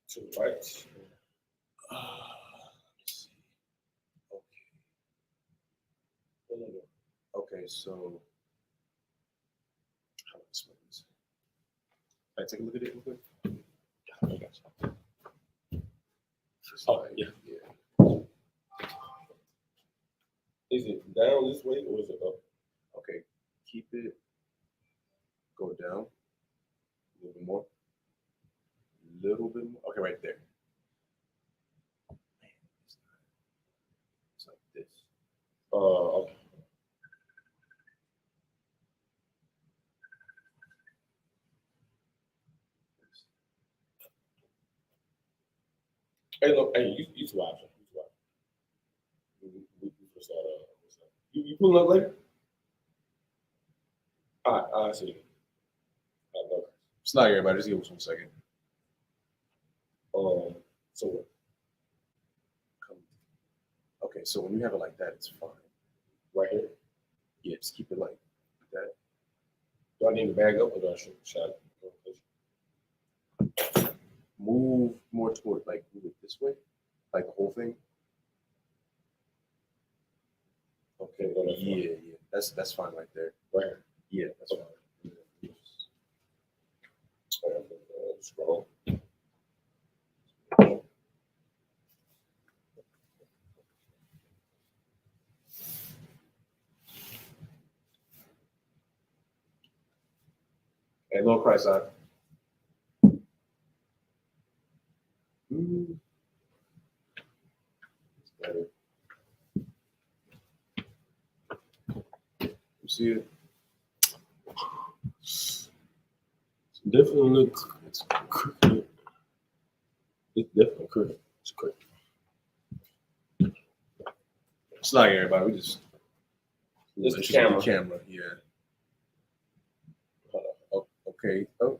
To the right. Let's see. Okay, so how do I explain this? Can I take a look at it real quick? Oh, yeah. Is it down this way or is it up? Okay, keep it. Go down a little bit more. Little bit more. Okay, right there. Man, it's like this. Okay. Hey, look, hey, you swap. We just you pulling up later? All right, I see. I know. It's not everybody. Just give us 1 second. So what? Okay, so when you have it like that, it's fine. Right here? Yeah, just keep it like that. Do I need to bag up or do I should Move more toward, like, move it this way, like the whole thing. Okay, yeah. That's fine right there. Right here? Yeah, that's fine. Scroll. Hey, little Christ side. It's better. You see it? Definitely looks. It's crooked. It's definitely crooked. It's crooked. It's not everybody. We just. It's the just camera. Camera, yeah. Oh, okay. Oh.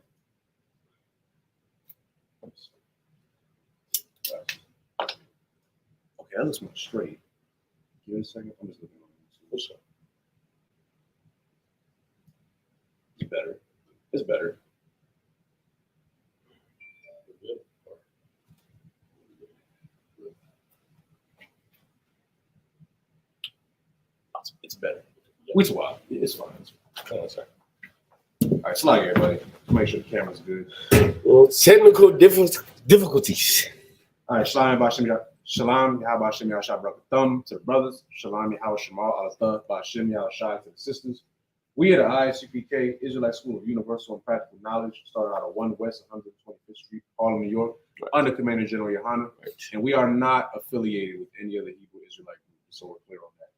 Okay, that looks more straight. Give it a second. I'm just looking on YouTube. What's up? It's better. It's better. It's better. We swap. Yeah, it's fine. Oh, sorry. All right, slide everybody. Make sure the camera's good. Well, technical difficulties. All right, Shalom Yahabashim Yahshua Brakathum to the brothers. Shalom Yahweh Shemal Alatha Bashim Yahushai to the sisters. We at the Isupk Israelite School of Universal and Practical Knowledge started out at 1 West 125th Street, Harlem, New York, under Commander General Yohana. And we are not affiliated with any other Hebrew Israelite group, so we're clear on that.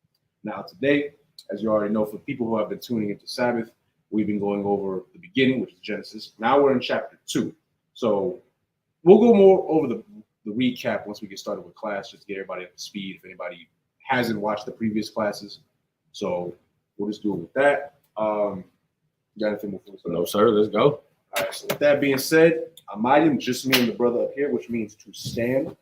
Now, today, as you already know, for people who have been tuning into Sabbath, we've been going over the beginning, which is Genesis. Now we're in chapter 2. So we'll go more over the recap once we get started with class, just to get everybody up to speed if anybody hasn't watched the previous classes. So we'll just do it with that. You got anything more for us? No, sir. Let's go. All right. So with that being said, Amidim, just me and the brother up here, which means to stand.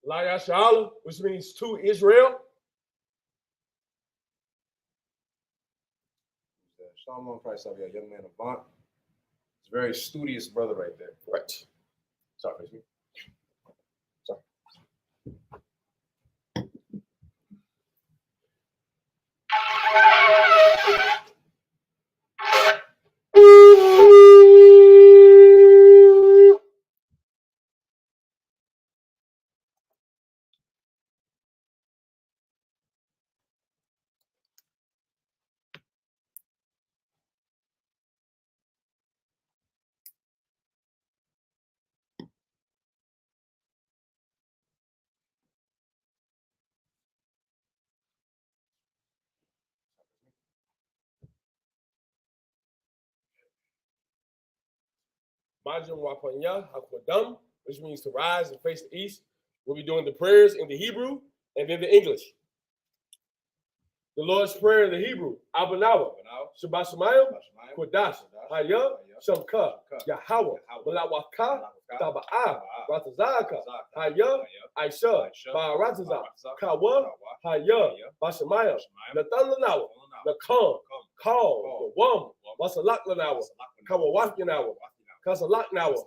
Laya Shalom, which means to Israel. Shalom Christ, a young man Avant. It's a very studious brother right there. Right. Sorry, excuse me. Majum Wapanya Hakwadam, which means to rise and face the east. We'll be doing the prayers in the Hebrew and then the English. The Lord's Prayer in the Hebrew. Abanawa. Shabbat Shemayim. Kodash. Hayah. Shamka. Yahweh. Malawaka. Taba'ah. Ratazaka. Hayah. Aisha. Ba'arataza. Kawa. Hayah. Bashamayim. Nathanawa. Nakam. Call. The Wam. Wasalakanawa. Kawawafyanawa. Kasalaknawa.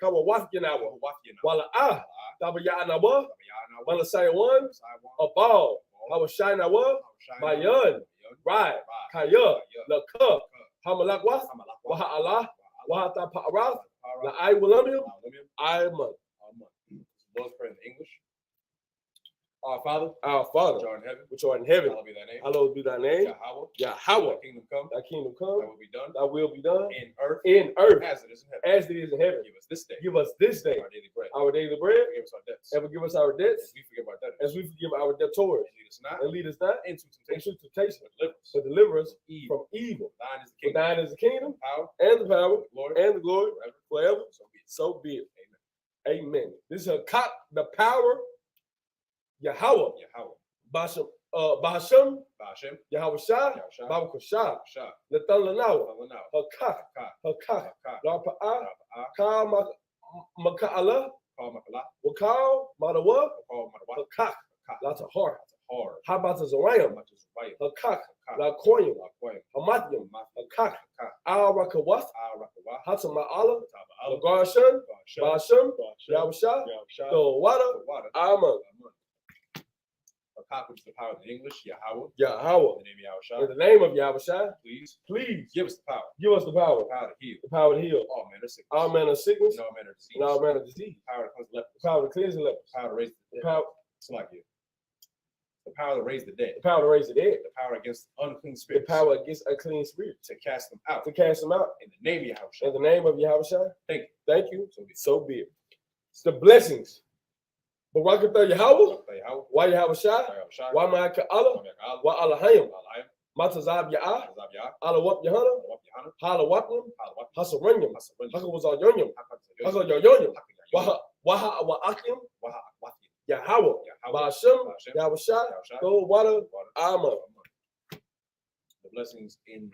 Kawawafyanawa. Wala'ah. Tabayanawa. Malasayawan. Abal. Hawashinawa. Mayan. Right. Kaya. Laka. Hamalakwa. Waha Allah. Wahata Pa'arath. La I Wilamium. I man. Lord's Prayer in English. Our Father, which art in heaven, hallowed be thy name. hallowed be thy name. Yahweh. Thy kingdom come. Thy kingdom come. Thy will be done. Thy will be done In earth. in earth As it is in heaven. as it is in heaven. Give us this day. Give us this day Our daily bread. our daily bread, Forgive us our debts. and forgive us our debts As we forgive our debtors. as we forgive our debtors. And lead us not And lead us not into into temptation. temptation, But but deliver us evil. from evil. Thine is the For kingdom. thine is the kingdom Power. and the power The glory. and the glory Forever. forever. So be it. So be it. Amen. This is a cop, the power, Yahweh, Yahweh. Bahashem, Ba'ashem. Yahweh Shah, Yahshua. Baba Kushah, Shah. Nathanawa, Now. Hakah, Hakah, Rapa'ah, Ka. Ka Maka'ala, Call Makala. Wakal, Madawa, Call Madawa. Hakak, Latahar, Hard. Habatazarayam, Much is right. Hakak, Lakoyim, Hamatyam, Hakak, Al Rakawath, Hatama'ala, Lagarshan, Basham, Yahusha, the water, Amen. Which is the power in English, Yahweh. Yahweh. In the name of Yahweh. In the name of Yahweh, Please give us the power. us the power. The power to heal. The power to heal All manner of sickness. all manner of sickness And all manner of disease. and all manner of disease. The power to cleanse lepers. The power to cleanse the lepers. The power to raise the The dead. power, It's like you. The power to raise the dead. the power to raise the dead. The power against unclean The spirits. power against unclean spirits. To cast them out. To cast them out. In the name of Yahweh. In the name of Yahweh. Thank you. Thank you. So be it. So be it. It's the blessings. Barakatah Yahweh. Yahweh. Why Yahweh Shai? Yahweh. Why Ma'aka Allah? Why Allahayim? Matazab Ya'ah. Alawap Yahana. Halawapim. Hasaranyam. Haka was all Yonyam. Haka Yoyonyam. Waha Wa'akim. Yahweh. Ba'ashem. Yahweh Shai. Go water. Amen. The blessings in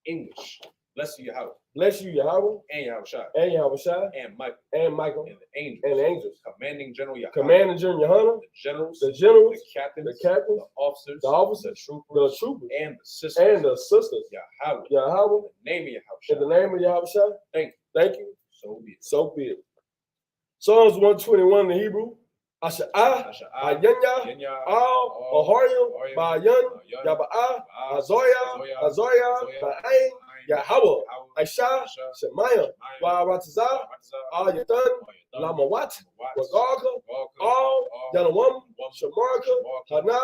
English. Bless you, Yahweh. Bless you, Yahweh. And Yahweh Shai. And Yahweh Shai. And Michael. And Michael. And the angels. And the angels. Commanding General Yahweh. Commanding General Yahana. The generals. The generals. The captains. The captains. The officers. The officers. The troopers. The troopers. And the sisters. And the sisters. Yahweh. Yahweh. In the name of Yahweh. In the name of Yahweh Shai. Thank you. Thank you. So be it. So be it. Psalms 121 in Hebrew. Asha'ah. Asha'ah. Ayanya. Yenya. Al. Ahoryam. Bayan. Yaba'ah. Azoya. Azoya. Ba'ain. Yahweh. Aisha. Shemayim. Ba'aratazah. Al Yatan. Lamawat. Wagarka. Al. Yanawam. Shamarka. Hana.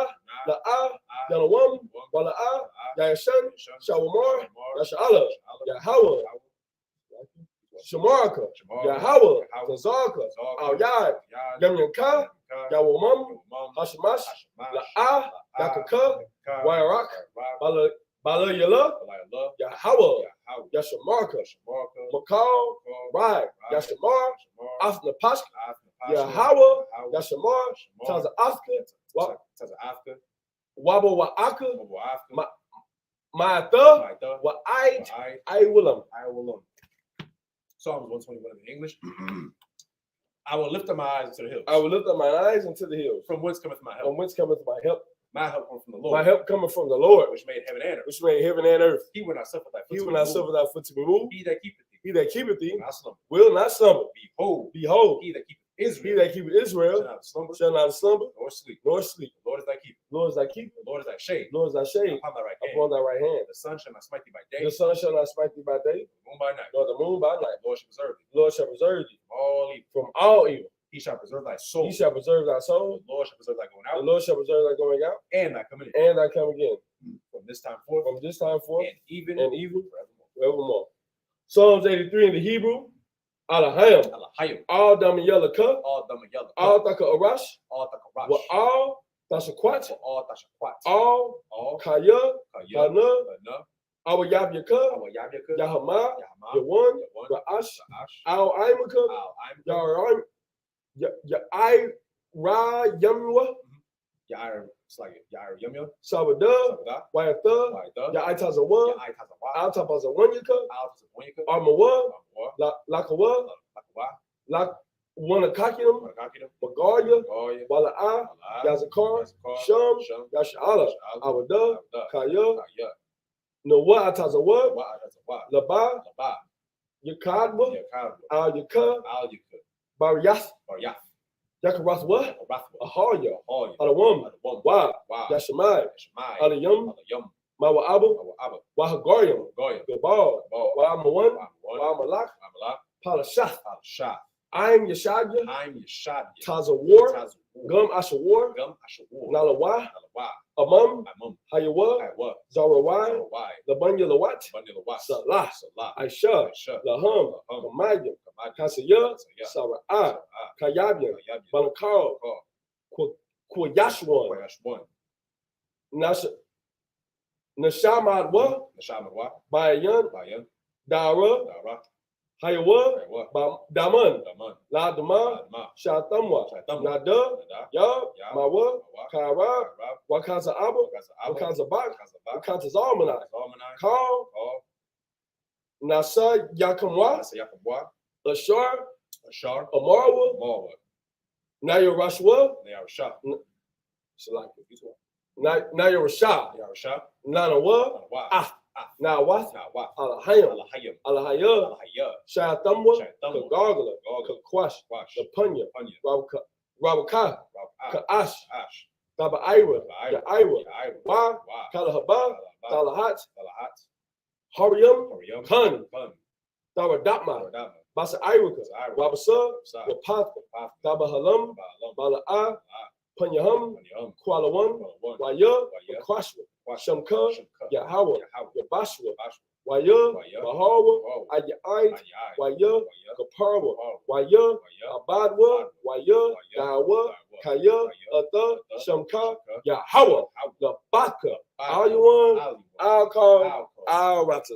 La'ah. Yanawam. Wala'ah. Yayashan. Shawamar. Yasha'ala. Yahweh. Shamarka. Yahweh. Tazarka. Al Yad. Yamyanka. Yawamam. Hashemash. La'ah. Yakaka. Wairak. Bala Yala. Yahweh. Yashamarka. Makal. Rai. Yashamar. Asna Pashka. Yahweh. Yashamar. Taza Afka. Wabo Wa'aka. Ma'ata. Wa'ai. I will. Psalms 121 in English. I will lift up my eyes into the hills. I will lift up my eyes into the hills. From whence cometh my help? From whence cometh my help? My help comes from the Lord. My help cometh from the Lord, which made heaven and earth. which made heaven and earth. He will not suffer thy foot He to will be not moved. suffer thy foot to be moved. He that keepeth thee He that keepeth thee will not slumber. will not slumber. Behold, Behold, he that keepeth he Israel that keepeth shall Israel not slumber shall not slumber nor sleep. nor sleep. The Lord is thy keeper. Lord is thy keeper. The Lord is thy shade Lord is thy shade upon thy right hand. upon thy right hand. The sun shall not smite thee by day, The sun shall not smite thee by day, the moon by night. nor the moon by night. The Lord shall preserve thee The Lord shall preserve thee from all evil. from all evil. He shall preserve thy soul. He shall preserve thy soul. The Lord shall preserve thy going The out Lord shall preserve thy going out and thy coming in. and thy coming in. From this time forth From this time forth and even and even forevermore. forevermore. Psalms 83 in the Hebrew. Alahayim. Alahayim. All Damayalaka. All Damayalaka. All Taka Arash. All Takarash. Wa all Tashakwat. All Tashakwat. All All Kaya. Kaya. Kana. Kana. Our Yabyaka, Yahama, Yawan, Ra'ash, Al Imaka, Yaram, Yai Ra Yamwa, Sabada, Wayatha, Yaitazawa, Altabazawanyaka, Armawa, Lakawa, Wanakakinum, Magaria, Wala'a, Yazakar, Sham, Yashala, Awada, Kaya, Noah Atazawa, Laba, Yakadwa, Al Yaka, Bariyath, Yakarathwa, Ahaya, Alawam, Wa, Yashamai, Alayum, Mawa Abu, Wahagarium, Gabal, Wamawan, Wamalak, Palashath, I'm Yeshadya, Tazawar, Gum Ashawar, Nalawa, Amam, Hayawa, Zarawai, Labanya Lawat, Salah, Aisha, Laham, Kamayim, Kasaya, Sara'ah, Kayabyan, Balakar, Kwayashwan, Nashamadwa, Bayan, Dara, Hayawa, Daman, La Dama, Shatamwa, Nada, Yab, Mawa, Kara, Wakaza Abu, Wakaza Bak, Wakaza Zalmana, Karl, Nasa Yakamwa, Ashar, Amarwa, Naya Rashwa, Naya Rasha, Nanawa, Nawat, Alahayam, Shatamwa, Kagargala, Kakwash, Lapunya, Rabaka, Kaash, Taba Ira, Wa, Kalahaba, Talahat, Hariam, Kun, Taba Datma, Basa Irika, Wabasa, Wapath, Taba Halam, Bala'a, Panyaham, Kualawan, Waya, Kwashwa, Shamka, Yahawa, Yabashwa, Waya, Mahawa, Ayai, Waya, Kaparwa, Waya, Abadwa, Waya, Dawa, Kaya, Atha, Shamka, Yahawa, Labaka, Ayuan, Alkar, Al-Ratza.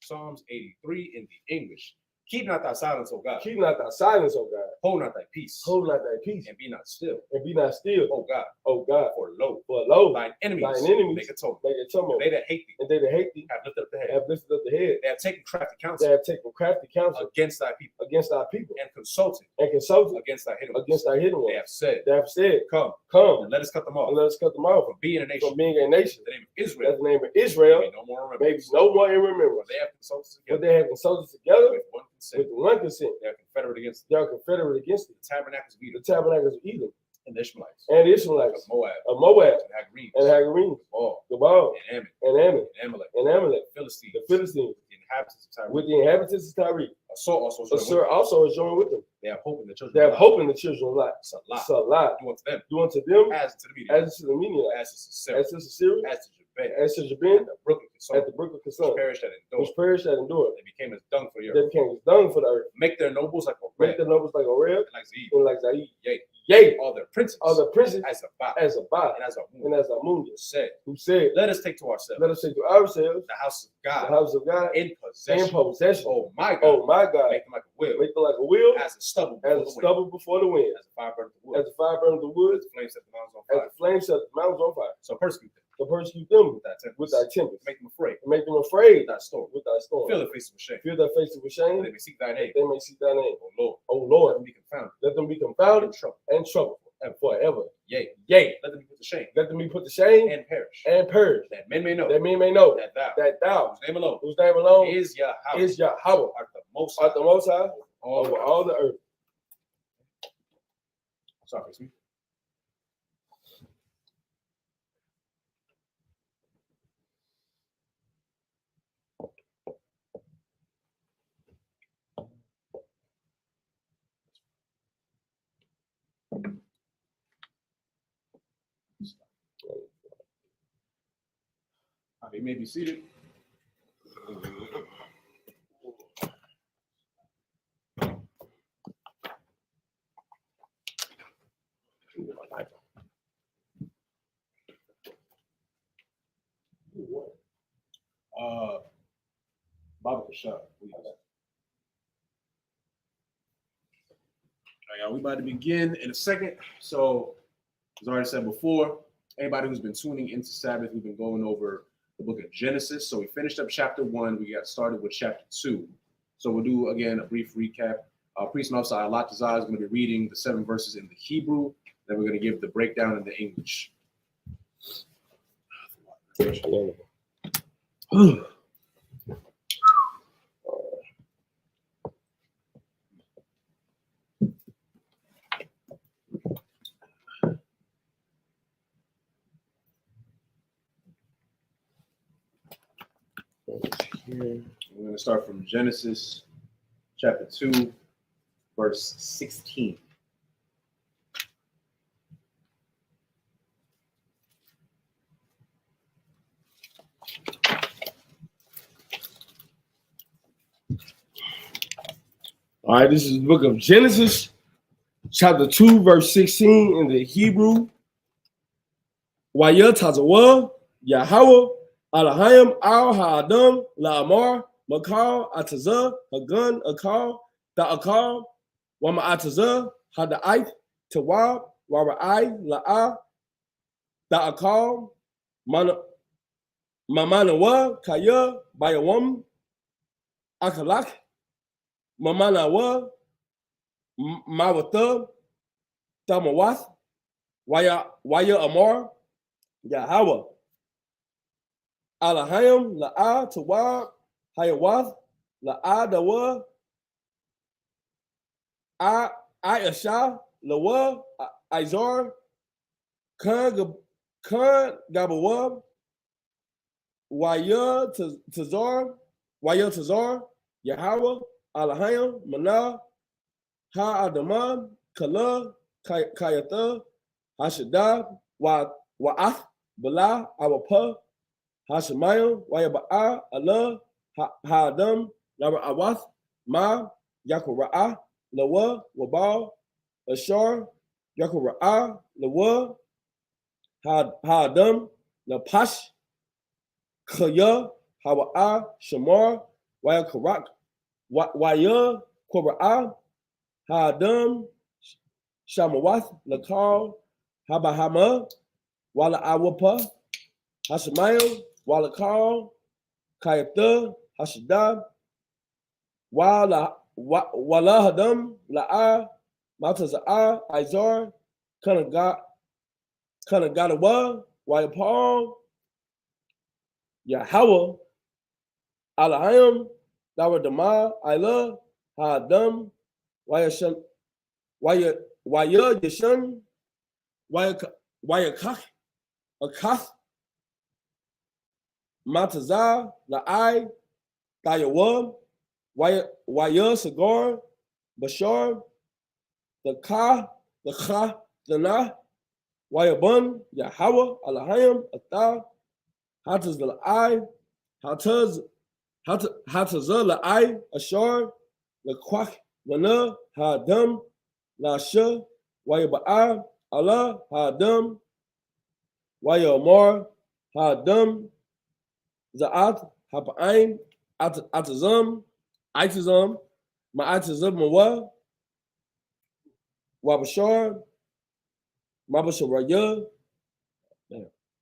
Psalms 83 in the English. Keep not thy silence, O God. Keep not thy silence, O God. Hold not thy peace. Hold not thy peace. And be not still. And be not still. O God. O God. For lo. Thine enemies make a tumult. And they that hate thee. And they that hate thee. Have lifted up the head. Have lifted up the head. They have taken crafty counsel. Against thy people. And consulted. Against thy hidden ones. They have said. Come. And let us cut them off. From being a nation. The name of Israel. May no more in remembrance. But they have consulted together. With one consent. They are confederate against it. The tabernacles of Edom. And the Ishmaelites. Of Moab. And Hagarene. Gabal. And Ammon. And Amalek. The Philistines. With the inhabitants of Tyre. Assur also is joined with them. They have hope in the children of Lot. Salah. Do unto them as to the Midianites. As to Sisera. As to Jabin. At the brook of Kison. Which perished at endure. They became as dung for the earth. Make their nobles like Oreb. And like Zaid. Yea, all their princes as a Ba and as a Moon who said, let us take to ourselves the house of God in possession. Oh my God, make them like a wheel, as a stubble before the wind, as a fire burns the wood, as the flames set the mountains on fire. So persecute them with thy tempest. Make them afraid with thy storm. Fill their faces with shame. That they may seek thy name. Oh Lord, let them be confounded and troubled and forever. Yea, let them be put to shame and perish. That men may know that thou whose name alone is Yahweh, art the most high over all the earth. Sorry, excuse me. You may be seated. Baba Kashab, please. All right, y'all, we about to begin in a second. So, as I already said before, anybody who's been tuning into Sabbath, we've been going over the book of Genesis. So we finished up chapter 1. We got started with chapter 2. So we'll do, again, a brief recap. Priest Mousa Alatazar is going to be reading the 7 verses in the Hebrew. Then we're going to give the breakdown in the English. We're going to start from Genesis chapter 2, verse 16. All right, this is the book of Genesis, chapter 2, verse 16 in the Hebrew. Waya Tazawa, Yahweh, Alahayim, Al Ha'adam, La'amar, Makal, Atazah, Hagun, Akal, Ta'akal, Wama Atazah, Hada'ait, Tawab, Wara'ai, La'a, Ta'akal, Mamanawa, Kaya, Bayawam, Akalak, Mamanawa, Mawata, Tamawath, Waya Amar, Yahweh, Alahayim, La'a, Tawab, Hayawath, La'a, Dawa, Ayasha, Lawa, Izar, Khan Gabawab, Waya Tazar, Yahweh, Alahayim, Mana, Ha-Adamah, Kala, Kayatha, Hashadab, Wa'ath, Bala, Awapa, Hashemayim, Wayaba'a, Allah, Ha'adam, Lara Awath, Ma, Yakura'ah, Lawa, Wabal, Ashar, Yakura'ah, Lawa, Ha'adam, Lapash, Kaya, Hawa'ah, Shamar, Wayakarak, Waya, Kora'ah, Ha'adam, Shamawath, Lakal, Habahama, Wala Awapa, Hashemayim, Wala Kal, Kayatha, Hashadab, Wala Hadam, La'a, Mataza'a, Izar, Kanagadawa, Wayapal, Yahweh, Alahayim, Dawadama, Ila, Ha'adam, Wayashan, Waya Yashan, Wayakach, Akath, Matazah, La'ai, Tayawam, Waya Sagar, Bashar, the Ka, the Na, Wayabun, Yahweh, Alahayim, Atah, Hataz La'ai, Hataz La'ai, Ashar, Laquach, Wana, Ha'adam, Lasha, Wayaba'a, Allah, Ha'adam, Wayamar, Ha'adam, Za'at, Hapa'ain, Atazam, Ma'atazam, Mawa, Wabashar, Mabasharaya.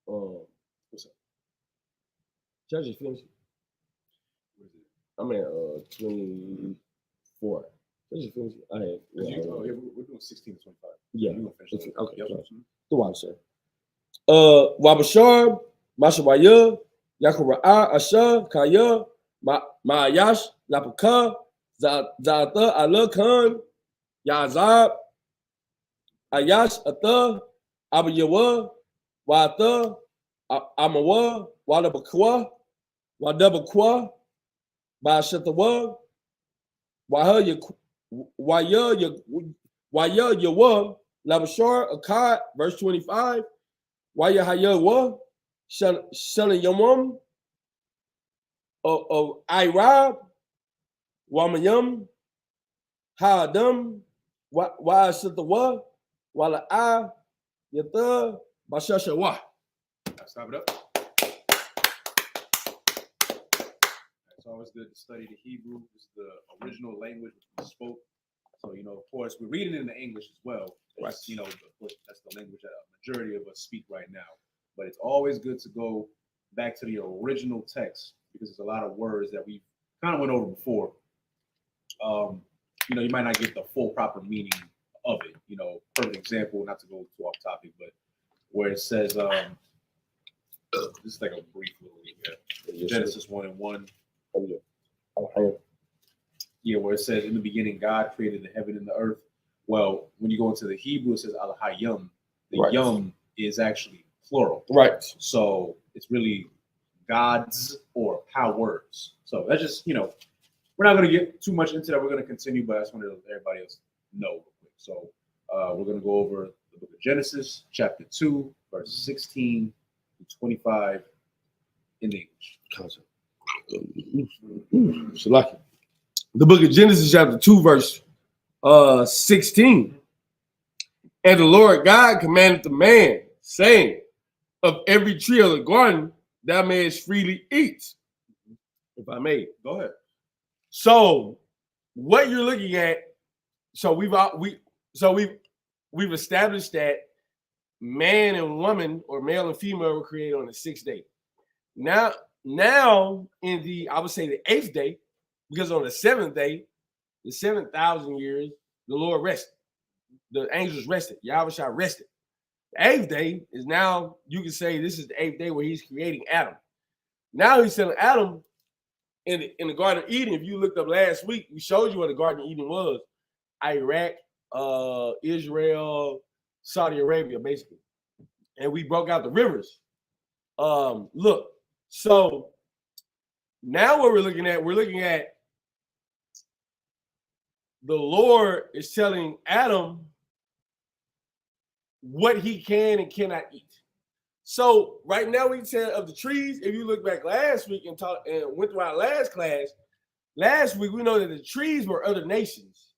What's up? Should I just finish it? I'm at 24. Should I just finish it? I had. We're doing 16 to 25. Yeah. You're gonna finish it. Okay. Yep. The one, sir. Wabashar, Mashabaya, Yakura'a, Asha, Kaya, Ma'ayash, Lapaka, Za'ata, Allah Khan, Yazab, Ayash, Ata, Abayawa, Wata, Amawa, Wadabakwa, Wadabakwa, Bashatawa, Waya Yawa, Labashar, Akkad, verse 25, Waya Hayawa, Shana Yamam, of Irab, Wamayam, Ha'adam, Wa'ashatawa, Wala'a, Yata, Bashashawa. Stop it up. always good to study the Hebrew. It's the original language we spoke. So, of course, we're reading it in the English as well. Right. That's the language that a majority of us speak right now. But it's always good to go back to the original text because there's a lot of words that we kind of went over before. You might not get the full proper meaning of it. Perfect example, not to go too off topic, but where it says, this is like a brief little Genesis 1:1. Yeah, where it says in the beginning, God created the heaven and the earth. Well, when you go into the Hebrew, it says Al Hayam. The Right. yum is actually plural. Right. So it's really gods or powers. So that's just, we're not going to get too much into that. We're going to continue, but I just wanted to let everybody else know real quick. So we're going to go over the book of Genesis, chapter 2, verse 16 to 25 in English. Shalaki. The book of Genesis, chapter 2, verse 16. And the Lord God commanded the man, saying, of every tree of the garden thou mayest freely eat. If I may. Go ahead. So what you're looking at, so we've established that man and woman, or male and female, were created on the 6th day. Now in the, I would say the 8th day, because on the 7th day, the 7,000 years, the Lord rested. The angels rested. Yahweh rested. The 8th day is now, you can say this is the 8th day where he's creating Adam. Now he's telling Adam in the Garden of Eden, if you looked up last week, we showed you what the Garden of Eden was. Iraq, Israel, Saudi Arabia, basically. And we broke out the rivers. Look, so now what we're looking at the Lord is telling Adam what he can and cannot eat. So right now we tell of the trees. If you look back last week and went through our last class, last week we know that the trees were other nations.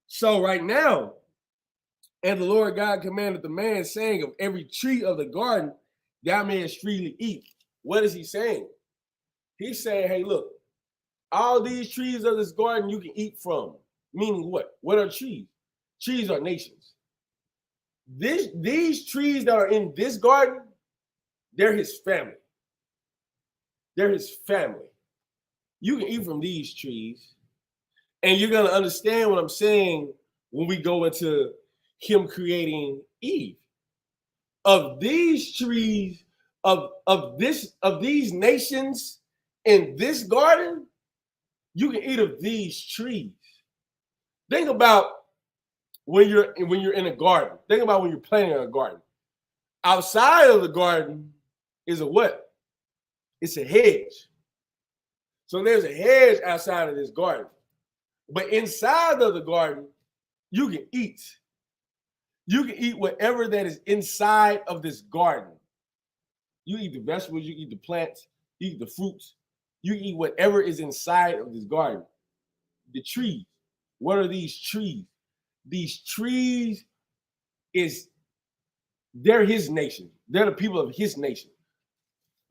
So right now, and the Lord God commanded the man, saying, of every tree of the garden thou mayest freely eat. What is he saying? He's saying, hey, look, all these trees of this garden you can eat from. Meaning what? What are trees? Trees are nations. These trees that are in this garden, they're his family. They're his family. You can eat from these trees. And you're going to understand what I'm saying when we go into him creating Eve. Of these trees, of these nations in this garden, you can eat of these trees. Think about when you're in a garden. Think about when you're planting a garden. Outside of the garden is a what? It's a hedge. So there's a hedge outside of this garden. But inside of the garden, you can eat. You can eat whatever that is inside of this garden. You eat the vegetables, you eat the plants, you eat the fruits, you eat whatever is inside of this garden. The trees. What are these trees? These trees they're his nation. They're the people of his nation.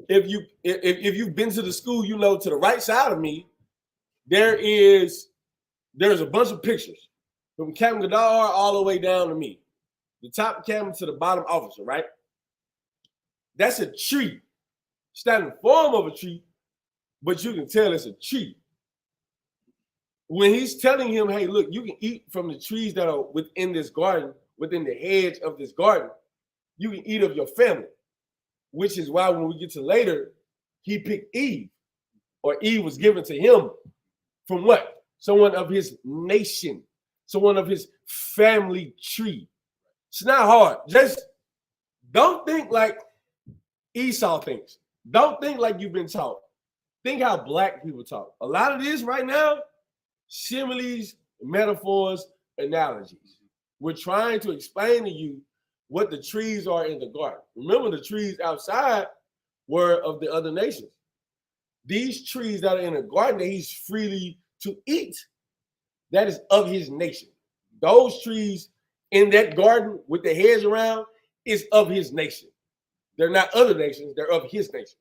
If you've been to the school, you know to the right side of me, there's a bunch of pictures from Captain Gadar all the way down to me. The top captain to the bottom officer, right? That's a tree. It's not in the form of a tree, but you can tell it's a tree. When he's telling him, hey, look, you can eat from the trees that are within this garden, within the hedge of this garden, you can eat of your family, which is why when we get to later, he picked Eve, or Eve was given to him from what? Someone of his nation, someone of his family tree. It's not hard. Just don't think like Esau thinks. Don't think like you've been taught. Think how black people talk. A lot of this right now, similes, metaphors, analogies. We're trying to explain to you what the trees are in the garden. Remember, the trees outside were of the other nations. These trees that are in the garden that he's freely to eat, that is of his nation. Those trees in that garden with the hedge around is of his nation. They're not other nations, they're of his nation.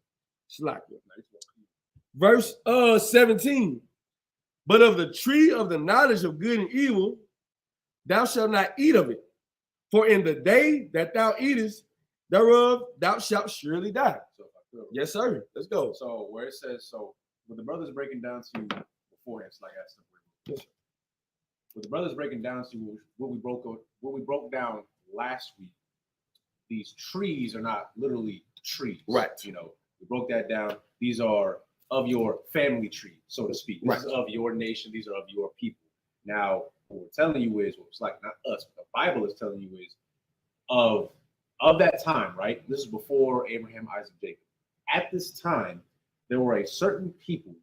Verse 17. But of the tree of the knowledge of good and evil, thou shalt not eat of it. For in the day that thou eatest thereof, thou shalt surely die. So if I could, Yes, sir. Let's go. So where it says, so what the brother's breaking down to beforehand, it's like I asked them. What the brother's breaking down to what we broke down last week. These trees are not literally trees, Right? You know, we broke that down. These are of your family tree, so to speak. This is of your nation. These are of your people. Now, what we're telling you is, what it's like not us, but the Bible is telling you is of that time, right? This is before Abraham, Isaac, Jacob. At this time, there were a certain people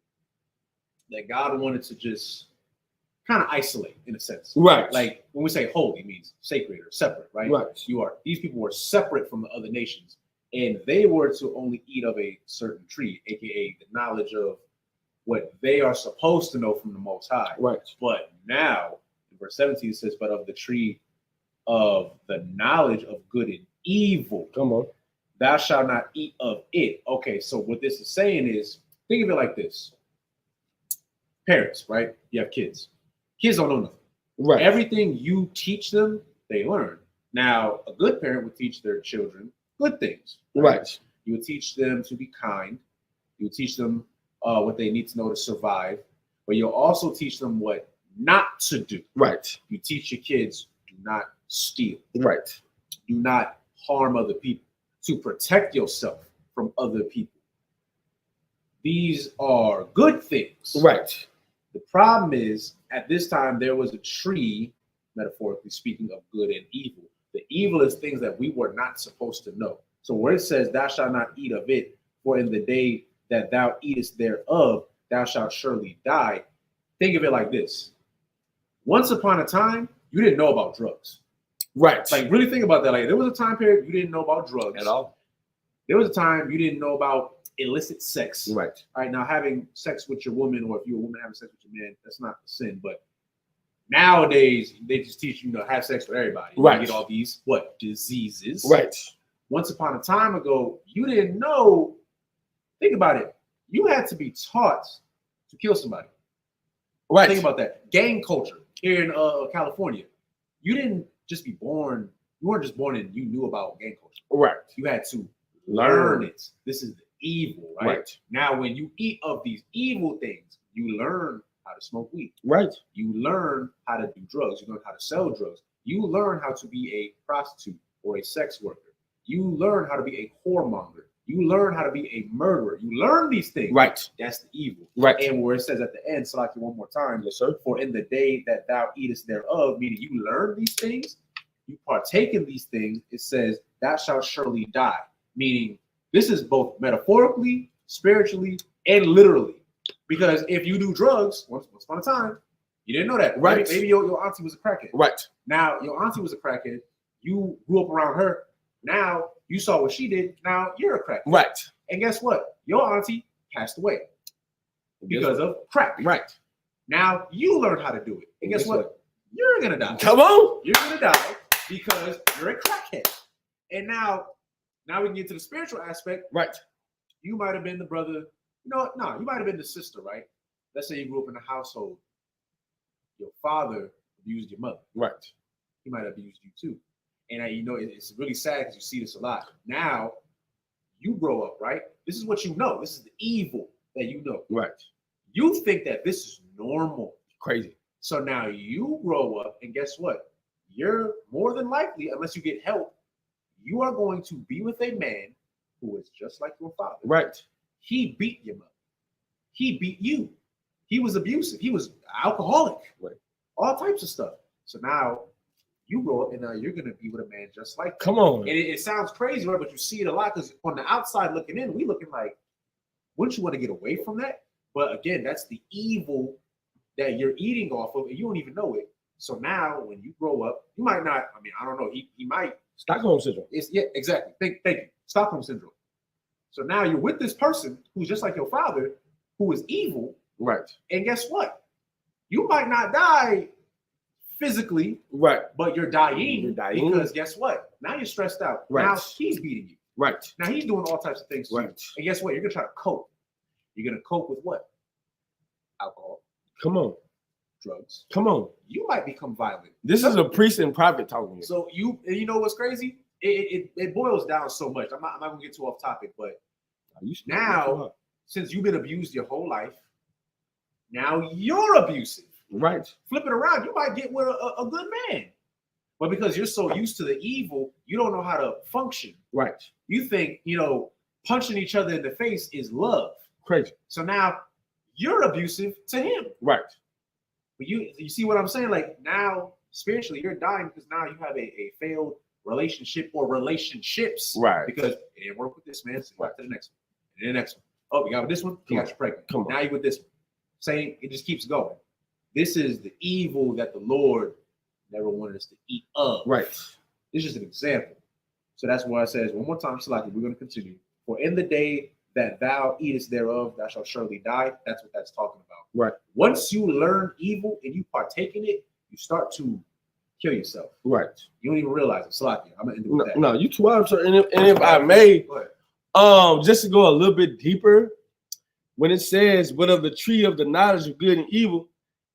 that God wanted to just kind of isolate in a sense. Right. Like when we say holy, it means sacred or separate, right? Right. These people were separate from the other nations, and they were to only eat of a certain tree, aka the knowledge of what they are supposed to know from the Most High. Right. But now, in verse 17 it says, but of the tree of the knowledge of good and evil, Come on. thou shalt not eat of it. Okay, so what this is saying is, think of it like this. Parents, right? You have kids. Kids don't know nothing. Right. Everything you teach them, they learn. Now, a good parent would teach their children good things. Right. You would teach them to be kind. You would teach them what they need to know to survive. But you'll also teach them what not to do. Right. You teach your kids, do not steal. Right. Do not harm other people. To protect yourself from other people. These are good things. Right. The problem is, at this time, there was a tree, metaphorically speaking, of good and evil. The evil is things that we were not supposed to know. So where it says, thou shalt not eat of it, for in the day that thou eatest thereof, thou shalt surely die. Think of it like this. Once upon a time, you didn't know about drugs. Right. Like, really think about that. Like, there was a time period you didn't know about drugs. At all. There was a time you didn't know about illicit sex. Right. All right, now having sex with your woman, or if you're a woman having sex with your man, that's not a sin. But nowadays, they just teach you to have sex with everybody. Right. You get all these, diseases. Right. Once upon a time ago, you didn't know. Think about it. You had to be taught to kill somebody. Right. Think about that. Gang culture here in California. You didn't just be born. You weren't just born and you knew about gang culture. Right. You had to learn it. This is the evil, right? Now, when you eat of these evil things, you learn how to smoke weed. Right. You learn how to do drugs. You learn how to sell drugs. You learn how to be a prostitute or a sex worker. You learn how to be a whoremonger. You learn how to be a murderer. You learn these things. Right. That's the evil. Right. And where it says at the end, Salaki, one more time. Yes, sir. For in the day that thou eatest thereof, meaning you learn these things, you partake in these things, it says, thou shalt surely die. Meaning, this is both metaphorically, spiritually, and literally. Because if you do drugs, once upon a time, you didn't know that. Right. Maybe your auntie was a crackhead. Right. Now, your auntie was a crackhead. You grew up around her. Now, you saw what she did. Now, you're a crackhead. Right. And guess what? Your auntie passed away because of crack. Right. Now, you learn how to do it. And guess what? You're going to die. Come on. You're going to die because you're a crackhead. And now we can get to the spiritual aspect. Right. You might have been the brother. You might have been the sister, right? Let's say you grew up in a household. Your father abused your mother. Right. He might have abused you too. And it's really sad because you see this a lot. Now, you grow up, right? This is what you know. This is the evil that you know. Right. You think that this is normal. Crazy. So now you grow up, and guess what? You're more than likely, unless you get help, you are going to be with a man who is just like your father. Right. He beat your mother. He beat you. He was abusive. He was alcoholic. Right. All types of stuff. So now you grow up, and now you're going to be with a man just like that. Come on. And it sounds crazy, right? But you see it a lot because on the outside looking in, we looking like, wouldn't you want to get away from that? But again, that's the evil that you're eating off of, and you don't even know it. So now when you grow up, you might not, I don't know, he might. Stockholm syndrome. Yeah, exactly. Thank you. Stockholm syndrome. So now you're with this person who's just like your father, who is evil. Right. And guess what? You might not die physically, right, but you're dying. You're dying. Because guess what? Now you're stressed out. Right. Now he's beating you. Right. Now he's doing all types of things to you. Right. And guess what? You're gonna try to cope. You're gonna cope with what? Alcohol, Come on. drugs. Come on. You might become violent. This is a priest and prophet talking here. So you know what's crazy? It boils down so much. I'm not gonna get too off topic, but now since you've been abused your whole life, now you're abusive. Right. Flip it around, you might get with a good man. But because you're so used to the evil, you don't know how to function. Right. You think, punching each other in the face is love. Crazy. So now you're abusive to him. Right. But you see what I'm saying? Like now, spiritually, you're dying because now you have a failed relationship or relationships. Right. Because it didn't work with this man. So Right. to the next one. And then the next one. Oh, you got with this one? You got you pregnant. Come on. Now you with this one. Same, it just keeps going. This is the evil that the Lord never wanted us to eat of. Right. It's just an example. So that's why it says one more time, Shalaki, we're going to continue. For in the day that thou eatest thereof, thou shalt surely die. That's what that's talking about. Right. Once you learn evil and you partake in it, you start to kill yourself. Right. You don't even realize it. Shalaki, I'm going to end it with that. No, you too out, sir. And if I may, Go ahead. just to go a little bit deeper, when it says, but of the tree of the knowledge of good and evil,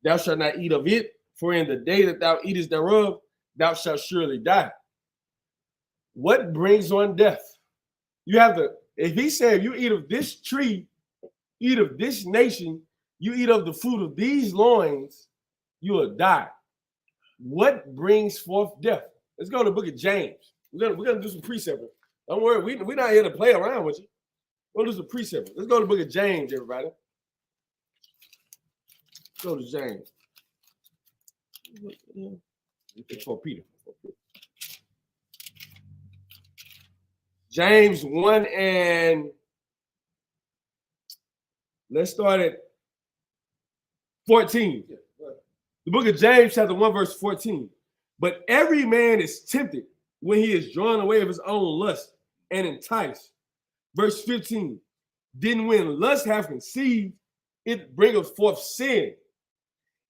thou shalt not eat of it, for in the day that thou eatest thereof, thou shalt surely die. What brings on death? You have to, if he said, you eat of this tree, eat of this nation, you eat of the fruit of these loins, you will die. What brings forth death? Let's go to the book of James. We're gonna do some precept. Don't worry, we're not here to play around with you. We'll do some precept. Let's go to the book of James, everybody. Go to James. For Peter. James 1 and let's start at 14. The book of James, chapter 1, verse 14. But every man is tempted when he is drawn away of his own lust and enticed. Verse 15. Then when lust hath conceived, it bringeth forth sin.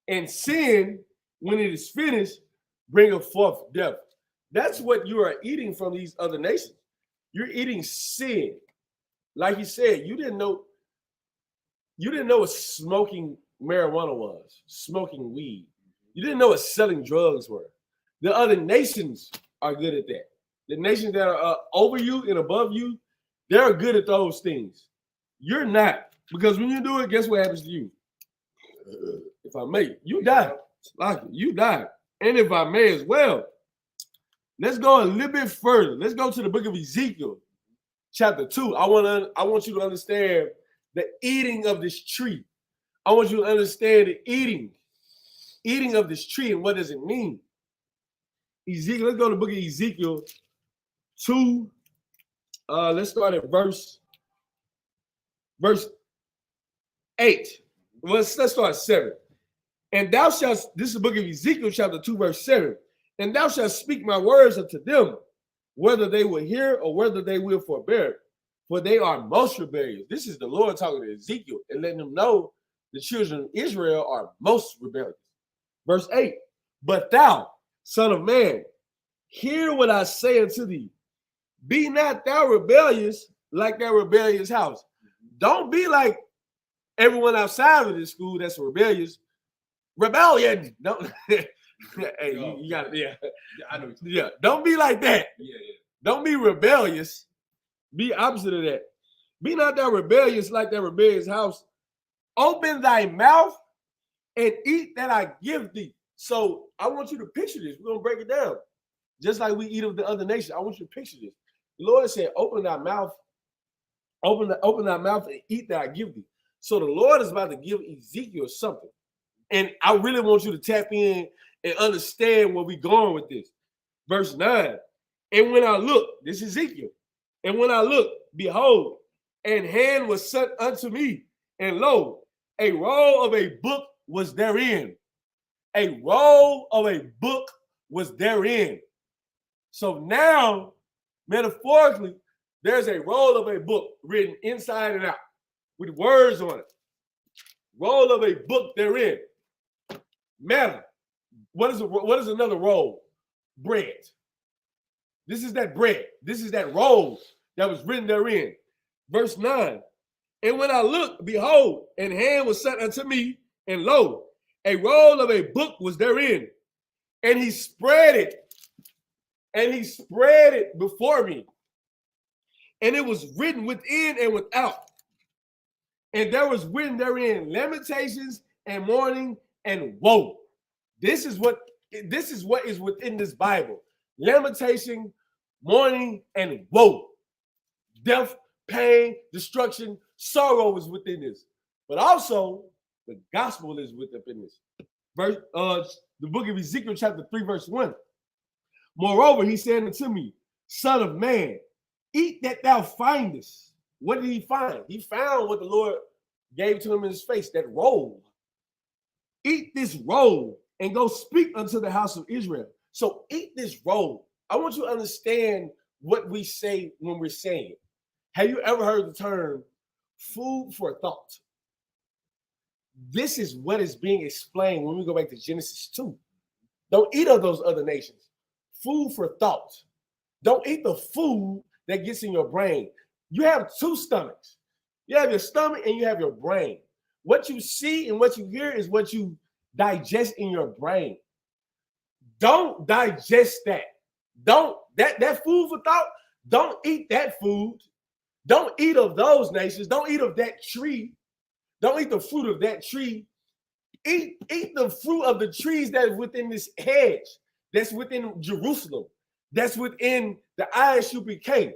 And sin, when it is finished, bringeth forth death. That's what you are eating from these other nations. You're eating sin. Like he said, you didn't know what smoking marijuana was, smoking weed. You didn't know what selling drugs were. The other nations are good at that. The nations that are over you and above you, they're good at those things. You're not. Because when you do it, guess what happens to you? If I may, you die. Like you die. And if I may as well, let's go a little bit further. Let's go to the book of Ezekiel, chapter 2. I want you to understand the eating of this tree. I want you to understand the eating of this tree and what does it mean. Ezekiel, let's go to the book of Ezekiel 2. Let's start at verse 8. Well, let's start at 7. And thou shalt, this is the book of Ezekiel, chapter 2, verse 7. And thou shalt speak my words unto them, whether they will hear or whether they will forbear, for they are most rebellious. This is the Lord talking to Ezekiel and letting them know the children of Israel are most rebellious. Verse 8. But thou, son of man, hear what I say unto thee. Be not thou rebellious like that rebellious house. Don't be like everyone outside of this school that's rebellious. Rebellion. Don't. Hey, you got it. Yeah, I know. Yeah, don't be like that. Yeah. Don't be rebellious. Be opposite of that. Be not that rebellious like that rebellious house. Open thy mouth and eat that I give thee. So I want you to picture this. We're gonna break it down, just like we eat of the other nation. I want you to picture this. The Lord said, "Open thy mouth, open thy mouth and eat that I give thee." So the Lord is about to give Ezekiel something, and I really want you to tap in and understand where we're going with this. Verse 9. And when I look, this is Ezekiel. And when I look, behold, an hand was sent unto me, and lo, a roll of a book was therein. A roll of a book was therein. So now, metaphorically, there's a roll of a book written inside and out with words on it. Roll of a book therein. Matter. What is another roll? Bread. This is that bread. This is that roll that was written therein. Verse 9. And when I looked, behold, an hand was set unto me, and lo, a roll of a book was therein. And he spread it before me. And it was written within and without. And there was written therein lamentations and mourning and woe. This is what is within this Bible. Lamentation, mourning, and woe. Death, pain, destruction, sorrow is within this. But also, the gospel is within this. The book of Ezekiel, chapter 3, verse 1. Moreover, he said unto me, Son of man, eat that thou findest. What did he find? He found what the Lord gave to him in his face, that roll. Eat this roll and go speak unto the house of Israel. So eat this roll. I want you to understand what we say when we're saying it. Have you ever heard the term food for thought? This is what is being explained when we go back to Genesis 2. Don't eat of those other nations. Food for thought. Don't eat the food that gets in your brain. You have two stomachs. You have your stomach and you have your brain. What you see and what you hear is what you digest in your brain. Don't digest that. That food for thought, don't eat that food. Don't eat of those nations. Don't eat of that tree. Don't eat the fruit of that tree. Eat the fruit of the trees that is within this hedge, that's within Jerusalem, that's within the Isupk.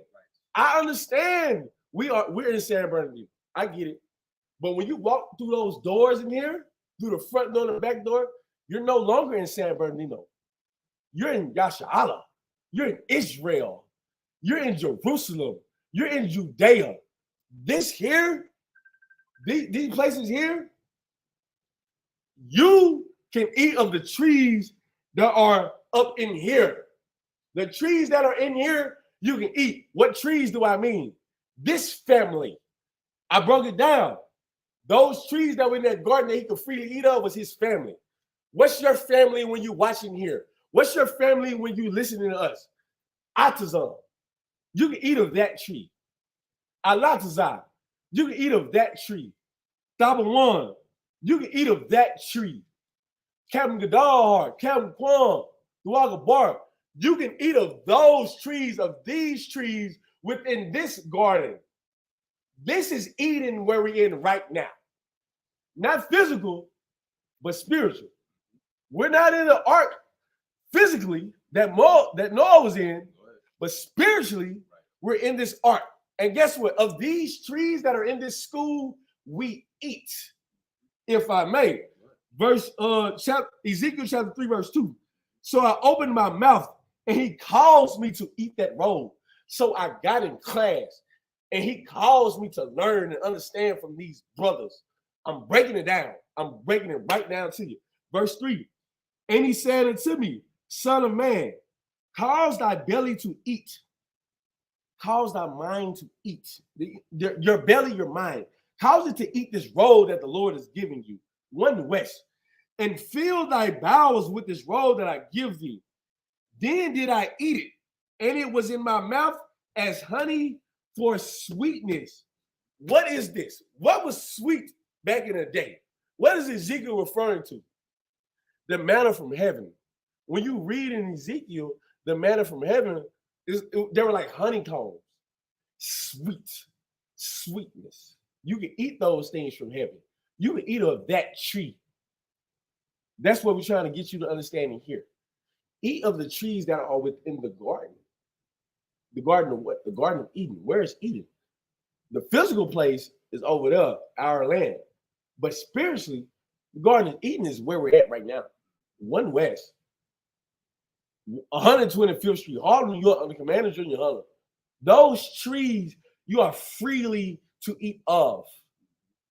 I understand we're in San Bernardino. I get it. But when you walk through those doors in here, through the front door and the back door, you're no longer in San Bernardino. You're in Yashala. You're in Israel. You're in Jerusalem. You're in Judea. This here, these places here, you can eat of the trees that are up in here. The trees that are in here, you can eat. What trees do I mean? This family. I broke it down. Those trees that were in that garden that he could freely eat of was his family. What's your family when you're watching here? What's your family when you're listening to us? Atazan. You can eat of that tree. Alatazan. You can eat of that tree. Tabawan. You can eat of that tree. Captain Gadar, Captain Kwam, Duaga Bar. You can eat of those trees, of these trees within this garden. This is Eden where we're in right now. Not physical, but spiritual. We're not in the ark physically that Noah was in, but spiritually, we're in this ark. And guess what? Of these trees that are in this school, we eat. If I may. Ezekiel chapter 3, verse 2. So I opened my mouth and he caused me to eat that roll. So I got in class and he caused me to learn and understand from these brothers. I'm breaking it down. I'm breaking it right down to you. Verse 3. And he said unto me, Son of man, cause thy belly to eat. Cause thy mind to eat. Your belly, your mind. Cause it to eat this roll that the Lord is giving you. One west. And fill thy bowels with this roll that I give thee. Then did I eat it, and it was in my mouth as honey for sweetness. What is this? What was sweet back in the day? What is Ezekiel referring to? The manna from heaven. When you read in Ezekiel, the manna from heaven, they were like honeycombs. Sweetness. You can eat those things from heaven. You can eat of that tree. That's what we're trying to get you to understand here. Eat of the trees that are within the garden. The garden of what? The Garden of Eden. Where is Eden? The physical place is over there, our land. But spiritually, the Garden of Eden is where we're at right now. One West. 125th Street, Harlem, New York, under Commander Junior Hunter. Those trees you are freely to eat of.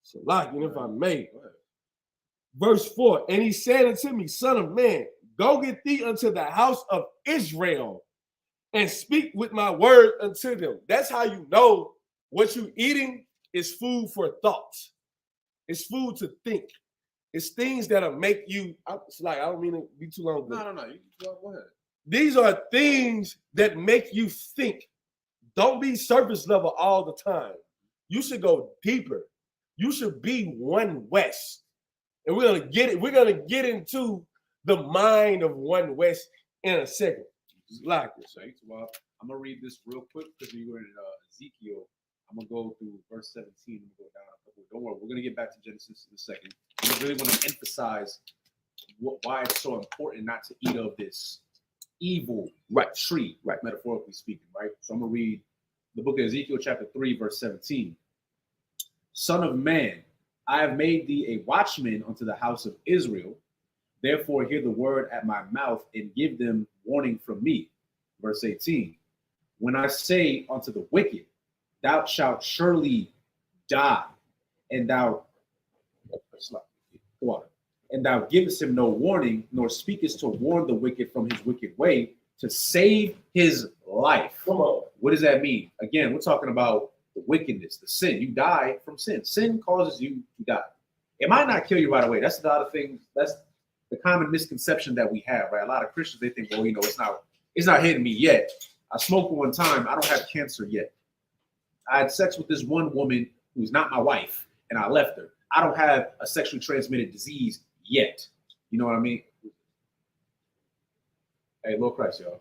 So, like, if I may. Verse 4, and he said unto me, Son of man, go get thee unto the house of Israel and speak with my word unto them. That's how you know what you're eating is food for thought. It's food to think. It's things that'll make you, it's like, I don't mean to be too long. No. Go ahead. These are things that make you think. Don't be surface level all the time. You should go deeper. You should be one West. And we're gonna get it. We're gonna get into the mind of one West in a second. Like this. Well, I'm gonna read this real quick because we were in Ezekiel. I'm gonna go through verse 17 and go down a couple. Don't worry, we're gonna get back to Genesis in a second. I really want to emphasize why it's so important not to eat of this evil tree, metaphorically speaking, right? So I'm gonna read the book of Ezekiel, chapter 3, verse 17. Son of man, I have made thee a watchman unto the house of Israel. Therefore, hear the word at my mouth and give them warning from me. Verse 18. When I say unto the wicked, thou shalt surely die, and thou givest him no warning, nor speakest to warn the wicked from his wicked way, to save his life. Come on. What does that mean? Again, we're talking about the wickedness, the sin. You die from sin. Sin causes you to die. It might not kill you right away. That's a lot of things. That's the common misconception that we have, right? A lot of Christians, they think, well, it's not hitting me yet. I smoked one time. I don't have cancer yet. I had sex with this one woman who's not my wife, and I left her. I don't have a sexually transmitted disease yet. You know what I mean? Hey, Lord Christ, y'all.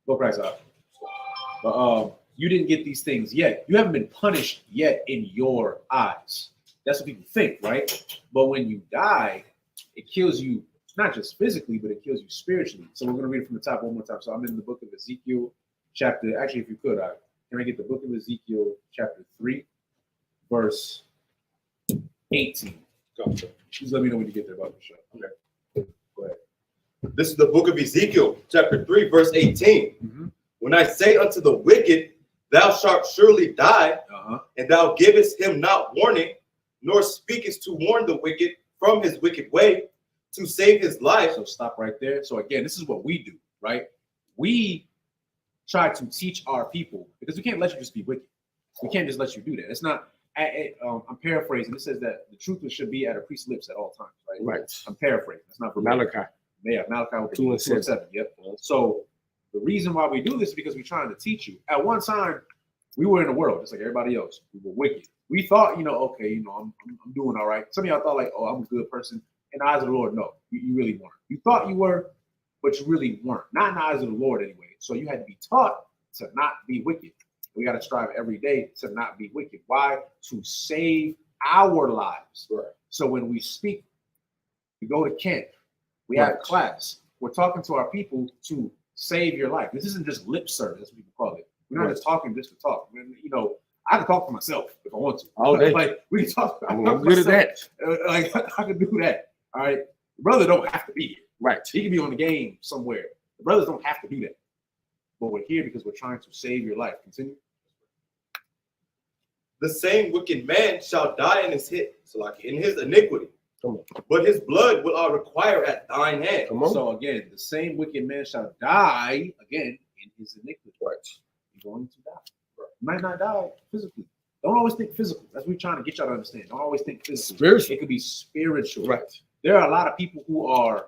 Lord Christ, out. But you didn't get these things yet. You haven't been punished yet in your eyes. That's what people think, right? But when you die, it kills you not just physically, but it kills you spiritually. So we're going to read it from the top one more time. So I'm in the book of Ezekiel, actually, if you could, can I get the book of Ezekiel, chapter 3, verse 18. Gotcha. Please let me know when you get there about the show. Okay. Go ahead. This is the book of Ezekiel, chapter 3, verse 18. Mm-hmm. When I say unto the wicked, thou shalt surely die, and thou givest him not warning, nor speakest to warn the wicked from his wicked way, to save his life. So stop right there. So again, this is what we do, right? We try to teach our people, because we can't let you just be wicked. We can't just let you do that. It's not, I'm paraphrasing. It says that the truth should be at a priest's lips at all times, right? Right. I'm paraphrasing. That's not for Malachi. Yeah, Malachi 2 and 7. Yep. So the reason why we do this is because we're trying to teach you. At one time, we were in the world just like everybody else. We were wicked. We thought, okay, I'm doing all right. Some of y'all thought like, oh, I'm a good person. In the eyes of the Lord, no, you really weren't. You thought you were, but you really weren't. Not in the eyes of the Lord anyway. So you had to be taught to not be wicked. We got to strive every day to not be wicked. Why? To save our lives. Right. So when we speak, we go to camp, we have class, we're talking to our people to save your life. This isn't just lip service, as people call it. We're not just talking just to talk. I can talk for myself if I want to. All day. Like we can talk. I'm good at that. Like I can do that. All right. The brother don't have to be here. Right. He can be on the game somewhere. The brothers don't have to do that. But we're here because we're trying to save your life. Continue. The same wicked man shall die in his iniquity. Come on. But his blood will I require at thine hand. Come on. So again, the same wicked man shall die again in his iniquity. Right. You're going to die. You might not die physically. Don't always think physical. That's what we're trying to get y'all to understand. Don't always think physical. Spiritual. It could be spiritual. Right. There are a lot of people who are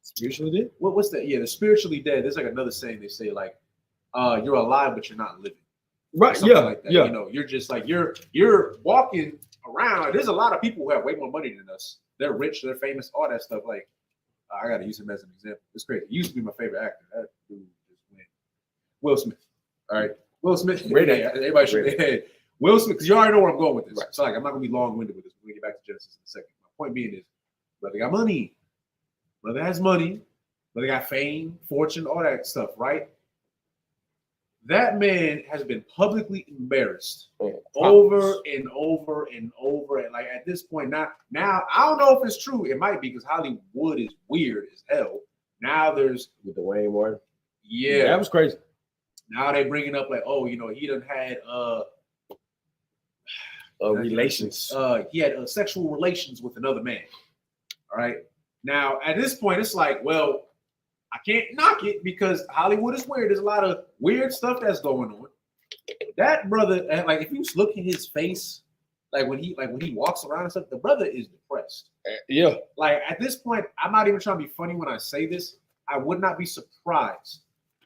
Spiritually dead? what's that? Yeah, the spiritually dead. There's like another saying they say, like, you're alive, but you're not living. Right. Something Yeah. like that. Yeah. You're just like you're walking around. There's a lot of people who have way more money than us. They're rich, they're famous, all that stuff. Like, I gotta use him as an example. It's crazy. He used to be my favorite actor. That dude just went. Will Smith. All right. Will Smith. Great Hey, actor. everybody should Great hey, Will Smith, because you already know where I'm going with this. Right. So like I'm not gonna be long-winded with this. We're gonna get back to Genesis in a second. My point being is, brother got money. Brother has money. Brother got fame, fortune, all that stuff, right? That man has been publicly embarrassed over and over and over. And like at this point, now I don't know if it's true. It might be because Hollywood is weird as hell. Now there's With the Wayne Ward. yeah. That was crazy. Now they bringing up like, oh, he done had Relations. he had sexual relations with another man. All right. Now at this point, it's like, well, I can't knock it because Hollywood is weird. There's a lot of weird stuff that's going on. That brother, like if you look at his face, like when he walks around and stuff, the brother is depressed. Yeah. Like at this point, I'm not even trying to be funny when I say this. I would not be surprised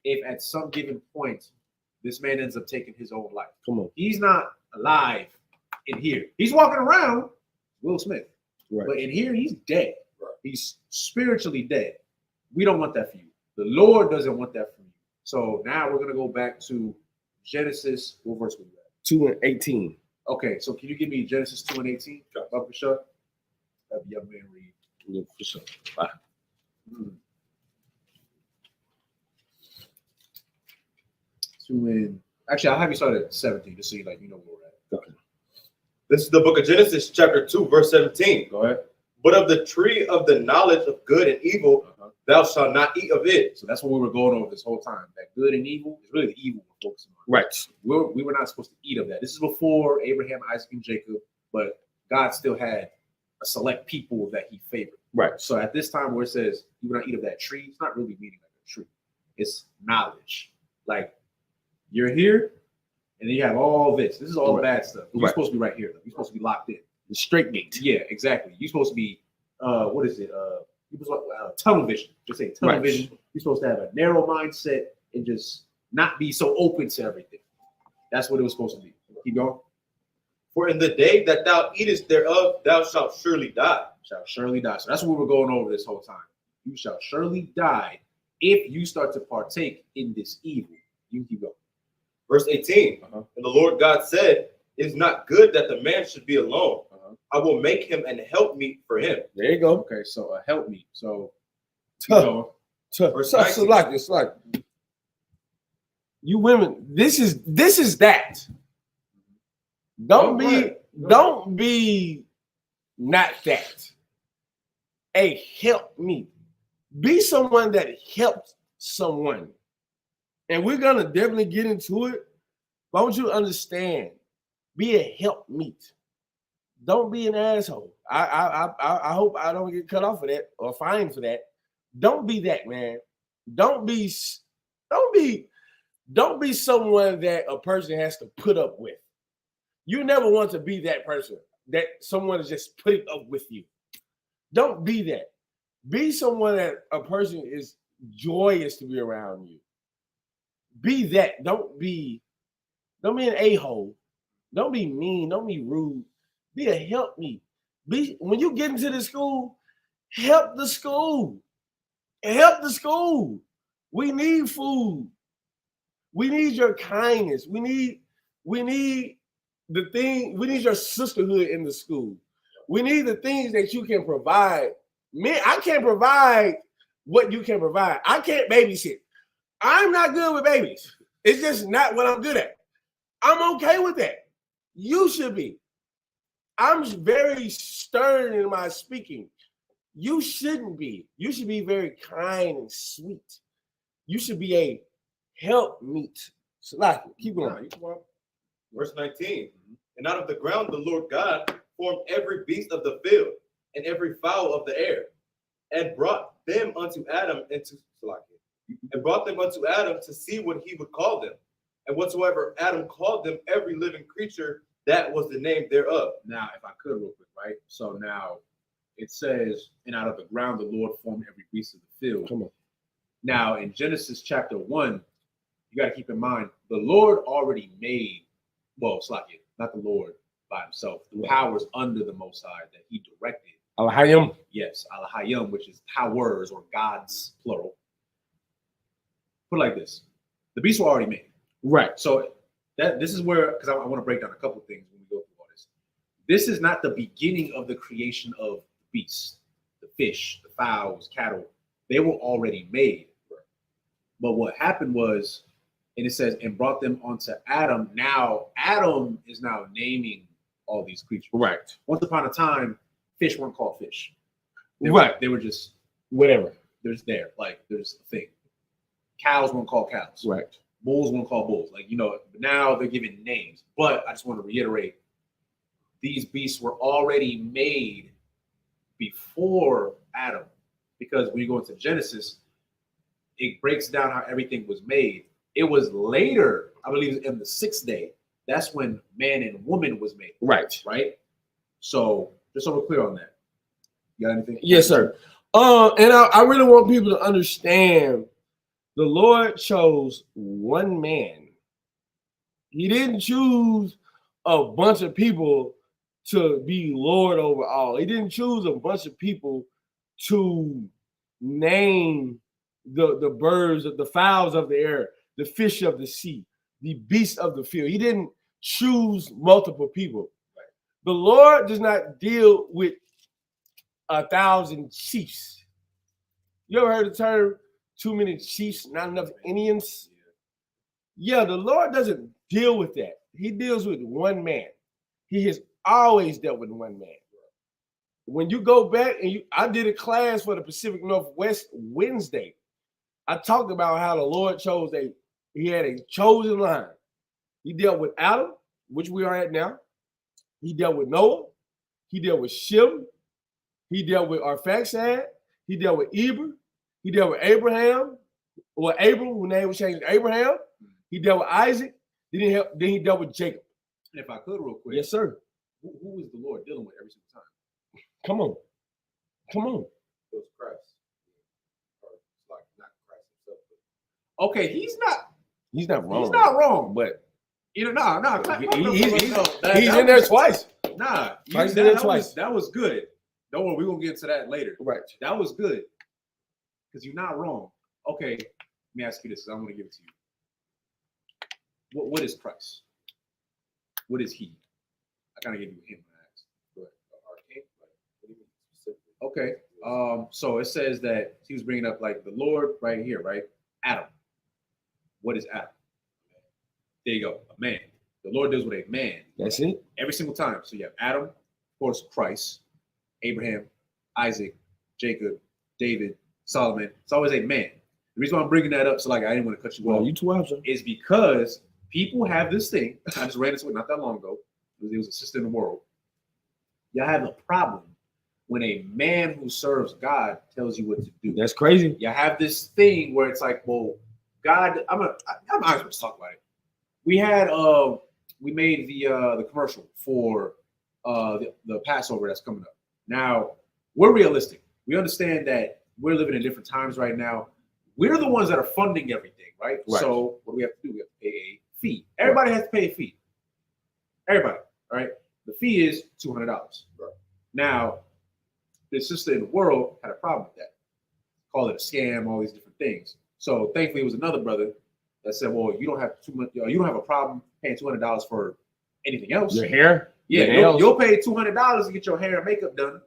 if at some given point this man ends up taking his own life. Come on. He's not alive in here. He's walking around, Will Smith. Right. But in here, he's dead. Right. He's spiritually dead. We don't want that for you. The Lord doesn't want that for you. So now we're going to go back to Genesis. What verse were you at? 2:18. Okay, so can you give me Genesis 2:18? Up for sure. Have the young man read. Yeah, for sure. Bye. Actually, I'll have you start at 17 just so you know where we're at. Okay. This is the book of Genesis, chapter 2, verse 17. Go ahead. But of the tree of the knowledge of good and evil, thou shalt not eat of it. So that's what we were going over this whole time. That good and evil is really the evil we're focusing on. Right. We were not supposed to eat of that. This is before Abraham, Isaac, and Jacob, but God still had a select people that he favored. Right. So at this time where it says you will not eat of that tree, it's not really meaning like a tree. It's knowledge. Like you're here, and then you have all this. This is all the bad stuff. You're supposed to be right here. Though. You're supposed to be locked in. The straight gate. Yeah, exactly. You're supposed to be what is it? Tunnel vision. Just say tunnel vision. You're supposed to have a narrow mindset and just not be so open to everything. That's what it was supposed to be. Keep going. For in the day that thou eatest thereof, thou shalt surely die. Shall surely die. So that's what we were going over this whole time. You shall surely die if you start to partake in this evil. You keep going. Verse 18. And the Lord God said, it is not good that the man should be alone. I will make him an helpmeet for him. There you go. Okay, so a helpmeet. So Verse 19. It's like you women, this is that. Don't be not that. A help me. Be someone that helps someone. And we're gonna definitely get into it. But I want you to understand, be a helpmeet. Don't be an asshole. I hope I don't get cut off for that or fined for that. Don't be that, man. Don't be someone that a person has to put up with. You never want to be that person that someone is just putting up with you. Don't be that. Be someone that a person is joyous to be around you. Be that. Don't be an a-hole. Don't be mean. Don't be rude. Be a helpmeet. When you get into the school, help the school. Help the school. We need food. We need your kindness. We need your sisterhood in the school. We need the things that you can provide. Me, I can't provide what you can provide. I can't babysit. I'm not good with babies. It's just not what I'm good at. I'm okay with that. You should be. I'm very stern in my speaking. You shouldn't be. You should be very kind and sweet. You should be a helpmeet. So, keep going. Verse 19. And out of the ground the Lord God formed every beast of the field and every fowl of the air, and brought them unto Adam to see what he would call them. And whatsoever Adam called them, every living creature, that was the name thereof. Now, if I could real quick, right? So now it says, and out of the ground the Lord formed every beast of the field. Come on. Now in Genesis chapter 1, you got to keep in mind, the Lord already made, not the Lord by himself, the powers under the Most High that he directed. Alahayim. Yes, Alahayim, which is powers or gods, plural. Put it like this. The beasts were already made. Right. So this is where, because I want to break down a couple of things when we go through all this. This is not the beginning of the creation of the beasts, the fish, the fowls, cattle. They were already made. But what happened was, and it says, and brought them onto Adam. Now, Adam is now naming all these creatures. Right. Once upon a time, fish weren't called fish. They were just whatever. There's a thing. Cows weren't called cows. Right. Bulls weren't called bulls. Now they're given names. But I just want to reiterate, these beasts were already made before Adam. Because when you go into Genesis, it breaks down how everything was made. It was later, I believe, in the 6th day. That's when man and woman was made. Right. Right? So, just so we're clear on that. You got anything? Yes, sir. And I really want people to understand the Lord chose one man He didn't choose a bunch of people to be Lord over all. He didn't choose a bunch of people to name the birds, the fowls of the air, the fish of the sea, the beasts of the field. He didn't choose multiple people. The Lord does not deal with 1,000 chiefs. You ever heard the term too many chiefs, not enough Indians? Yeah, the Lord doesn't deal with that. He deals with one man. He has always dealt with one man. When you go back and I did a class for the Pacific Northwest Wednesday. I talked about how the Lord he had a chosen line. He dealt with Adam, which we are at now. He dealt with Noah. He dealt with Shem. He dealt with Arphaxad. He dealt with Eber. He dealt with Abraham, or Abram, whose name was changed to Abraham. He dealt with Isaac. Then he dealt with Jacob. And if I could, real quick. Yes, sir. Who is the Lord dealing with every single time? Come on. It was Christ. Or like not Christ himself, Okay, he's not wrong. He's not wrong, but He's in there twice. Nah, Christ did it twice. That was good. Don't worry, we're gonna get into that later. Right. That was good. Because you're not wrong. Okay, let me ask you this, because I'm gonna give it to you. What is Christ? What is he? I kind of gave you a hint when I asked. But okay. So it says that he was bringing up like the Lord right here, right? Adam. What is Adam? There you go, a man. The Lord deals with a man. That's it. Every single time. So you have Adam, of course, Christ, Abraham, Isaac, Jacob, David, Solomon. It's always a man. The reason why I'm bringing that up, so like I didn't want to cut you off, You too, sir. is because people have this thing. I just read this one not that long ago. It was a sister in the world. Y'all have a problem when a man who serves God tells you what to do. That's crazy. You have this thing where it's like, well, God, I'm honest with talk about it. We had we made the commercial for the Passover that's coming up. Now, we're realistic. We understand that we're living in different times right now. We're the ones that are funding everything, right? So what do we have to do? We have to pay a fee. Everybody has to pay a fee. Everybody, all right? The fee is $200. Right. Now, this sister in the world had a problem with that. Call it a scam, all these different things. So thankfully, it was another brother that said, "Well, you don't have you don't have a problem paying $200 for anything else. Your hair? Yeah, you'll pay $200 to get your hair and makeup done.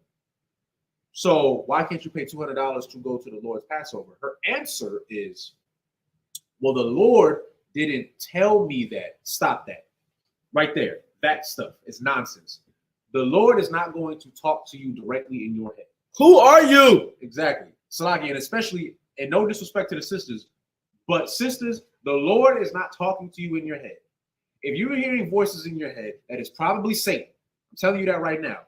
So why can't you pay $200 to go to the Lord's Passover?" Her answer is, "Well, the Lord didn't tell me that. Stop that. Right there. That stuff is nonsense. The Lord is not going to talk to you directly in your head." Who are you? Exactly. Salaki, and especially, and no disrespect to the sisters, but sisters, the Lord is not talking to you in your head. If you're hearing voices in your head, that is probably Satan. I'm telling you that right now.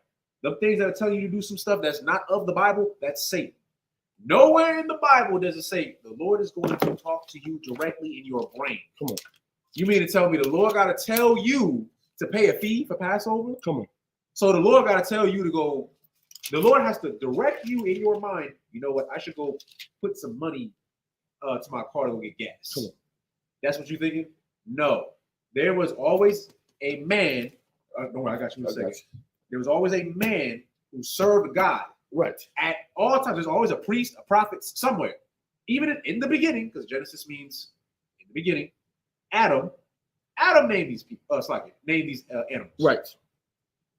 The things that are telling you to do some stuff that's not of the Bible, that's Satan. Nowhere in the Bible does it say the Lord is going to talk to you directly in your brain. Come on. You mean to tell me the Lord got to tell you to pay a fee for Passover? Come on. So the Lord got to tell you to go. The Lord has to direct you in your mind. You know what? I should go put some money to my car to go get gas. Come on. That's what you're thinking? No. There was always a man. Don't worry, I got you in a second. There was always a man who served God. Right. At all times, there's always a priest, a prophet somewhere. Even in the beginning, because Genesis means in the beginning, Adam named these people. Named these animals. Right.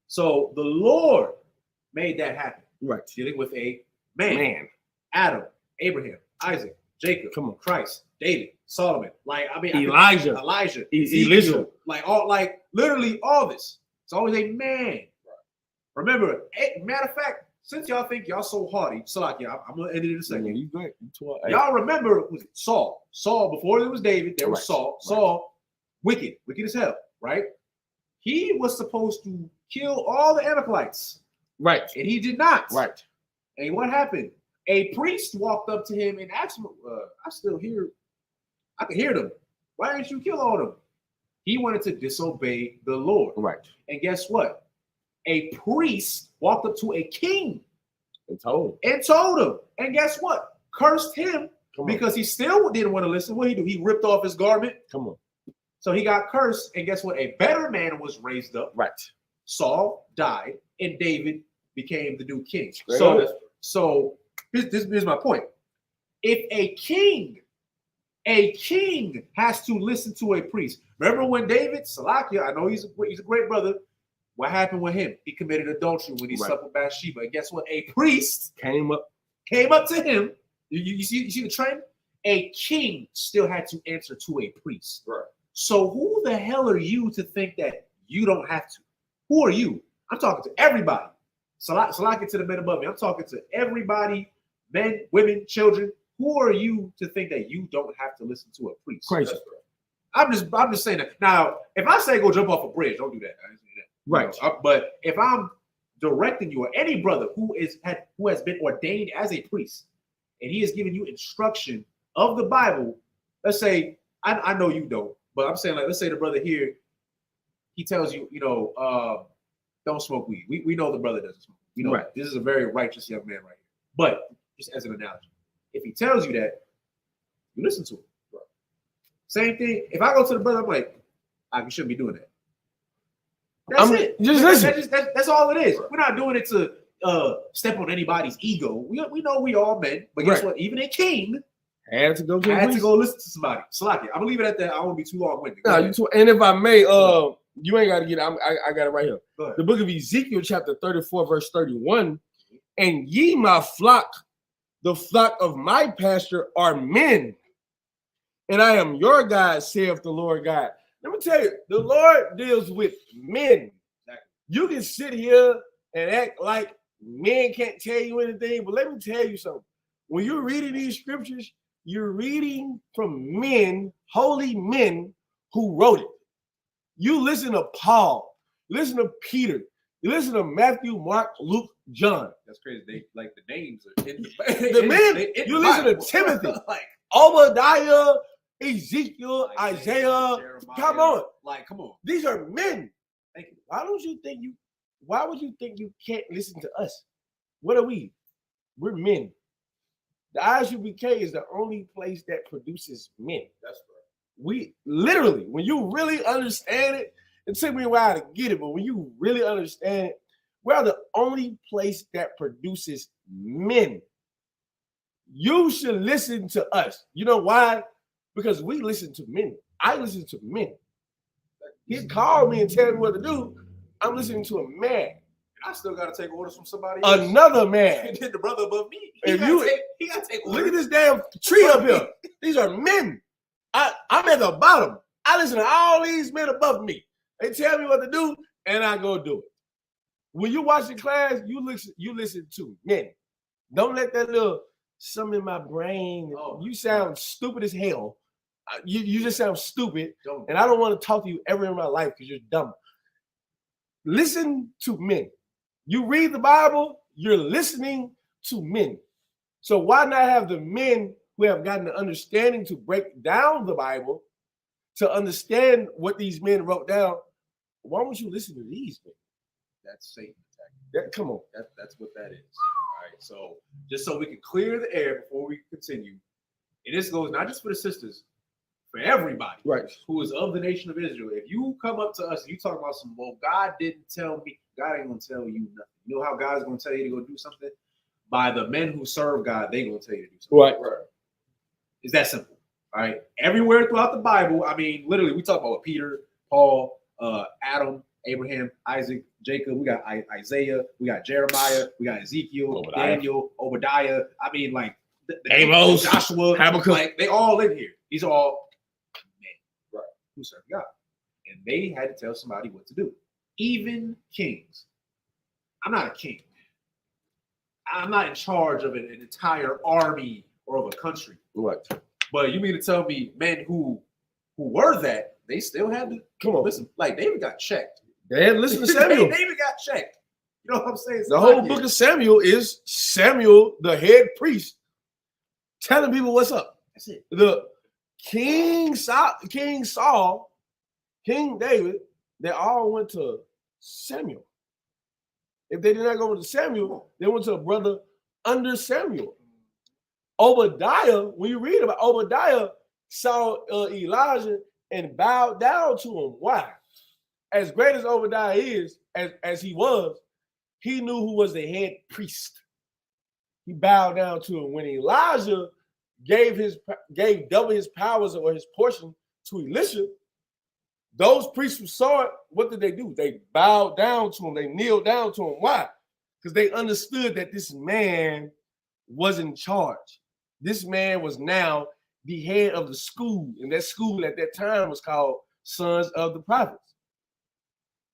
So the Lord made that happen. Right. Dealing with a man. Adam, Abraham, Isaac, Jacob, come on, Christ, David, Solomon. Elijah, Ezekiel, literally all this. It's always a man. Remember, matter of fact, since y'all think y'all so hardy, I'm gonna end it in a second. You great. Y'all remember, was it Saul? Saul, before there was David, there was Saul. Saul, wicked as hell, right? He was supposed to kill all the Amalekites. Right. And he did not. Right. And what happened? A priest walked up to him and asked him, I can hear them. Why didn't you kill all of them? He wanted to disobey the Lord. Right. And guess what? A priest walked up to a king and told him. And guess what? Cursed him because he still didn't want to listen. What did he do? He ripped off his garment. Come on. So he got cursed, and guess what? A better man was raised up. Right. Saul died, and David became the new king. Straight So, up. so here's my point. If a king has to listen to a priest. Remember when David, Salakia, I know he's a great brother. What happened with him? He committed adultery when he slept with Bathsheba. And guess what? A priest came up to him. You see the trend? A king still had to answer to a priest. Right. So who the hell are you to think that you don't have to? Who are you? I'm talking to everybody. Salakia to the men above me. I'm talking to everybody, men, women, children. Who are you to think that you don't have to listen to a priest? Crazy. I'm just saying that. Now, if I say go jump off a bridge, don't do that. I didn't say that. Right. You know, but if I'm directing you or any brother who has been ordained as a priest and he is giving you instruction of the Bible, let's say I know you don't, but I'm saying, like, let's say the brother here, he tells you, don't smoke weed. We know the brother doesn't smoke. We know this is a very righteous young man right here. But just as an analogy, if he tells you that, you listen to him. Right. Same thing. If I go to the brother, I'm like, you shouldn't be doing that. That's it. Just listen. That's all it is. Right. We're not doing it to step on anybody's ego. We know we all men, but guess what? Even a king had to go listen to somebody. Salakia. I'm gonna leave it at that. I won't be too long-winded. And if I may, you ain't got to get it. I got it right here. The book of Ezekiel, chapter 34, verse 31. And ye, my flock, the flock of my pasture, are men, and I am your God, saith the Lord God. Let me tell you, the Lord deals with men. You can sit here and act like men can't tell you anything, but let me tell you something. When you're reading these scriptures, you're reading from men, holy men who wrote it. You listen to Paul, listen to Peter, you listen to Matthew, Mark, Luke, John. That's crazy. They like the names are in the men. You listen to Timothy, Obadiah, Ezekiel, Isaiah. Jeremiah. Come on. Come on. These are men. Thank you. Why would you think you can't listen to us? What are we? We're men. The Isupk is the only place that produces men. That's right. We literally, when you really understand it, it took me a while to get it, but when you really understand it, we're the only place that produces men. You should listen to us. You know why? Because we listen to men. I listen to men. He called me and tell me what to do. I'm listening to a man. I still got to take orders from somebody else. Another man. The brother above me. He got to take orders. Look at this damn tree up here. These are men. I'm at the bottom. I listen to all these men above me. They tell me what to do, and I go do it. When you watch the class, you listen to men. Don't let that little something in my brain. You sound stupid as hell. You just sound stupid, and I don't want to talk to you ever in my life because you're dumb. Listen to men. You read the Bible, you're listening to men. So why not have the men who have gotten the understanding to break down the Bible, to understand what these men wrote down? Why won't you listen to these men? That's Satan attacking. Come on. That's what that is. All right. So just so we can clear the air before we continue, and this goes not just for the sisters, for everybody who is of the nation of Israel. If you come up to us and you talk about some, well, God didn't tell me, God ain't gonna tell you nothing. You know how God's gonna tell you to go do something? By the men who serve God, they gonna tell you to do something. Right. It's that simple. All right. Everywhere throughout the Bible, I mean, literally, we talk about Peter, Paul, Adam, Abraham, Isaac, Jacob. We got Isaiah. We got Jeremiah. We got Ezekiel, Daniel, Obadiah. I mean, like Amos, Joshua, Habakkuk. Like they all live here. These are all men, who serve God, and they had to tell somebody what to do. Even kings. I'm not a king. I'm not in charge of an entire army or of a country. Right. But you mean to tell me men who were that, they still had to listen? Like David got checked. They had to listen to Samuel. David got checked. You know what I'm saying? The whole book of Samuel is Samuel, the head priest, telling people what's up. That's it. The King Saul, King David, they all went to Samuel. If they did not go to Samuel, they went to a brother under Samuel. Obadiah, when you read about Obadiah, saw Elijah and bowed down to him. Why? As great as Obadiah is, as he was, he knew who was the head priest. He bowed down to him. When Elijah gave double his powers or his portion to Elisha, those priests who saw it, what did they do? They bowed down to him. They kneeled down to him. Why? Because they understood that this man was in charge. This man was now the head of the school, and that school at that time was called Sons of the Prophets.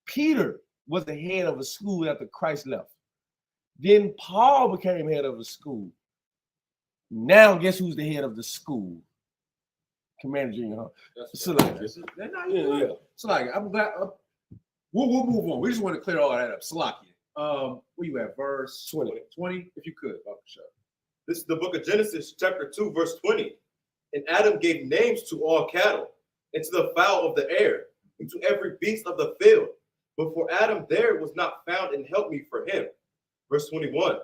Peter was the head of a school after Christ left. Then Paul became head of the school. Now, guess who's the head of the school? Commander Junior Hall. So like this. Yeah. So like, I'm glad. We'll move on. We just want to clear all that up. Salakia. Where you at? Verse 20. If you could. Sure. This is the book of Genesis, chapter 2, verse 20. And Adam gave names to all cattle, and to the fowl of the air, and to every beast of the field. But for Adam there was not found an helpmeet for him. Verse 21.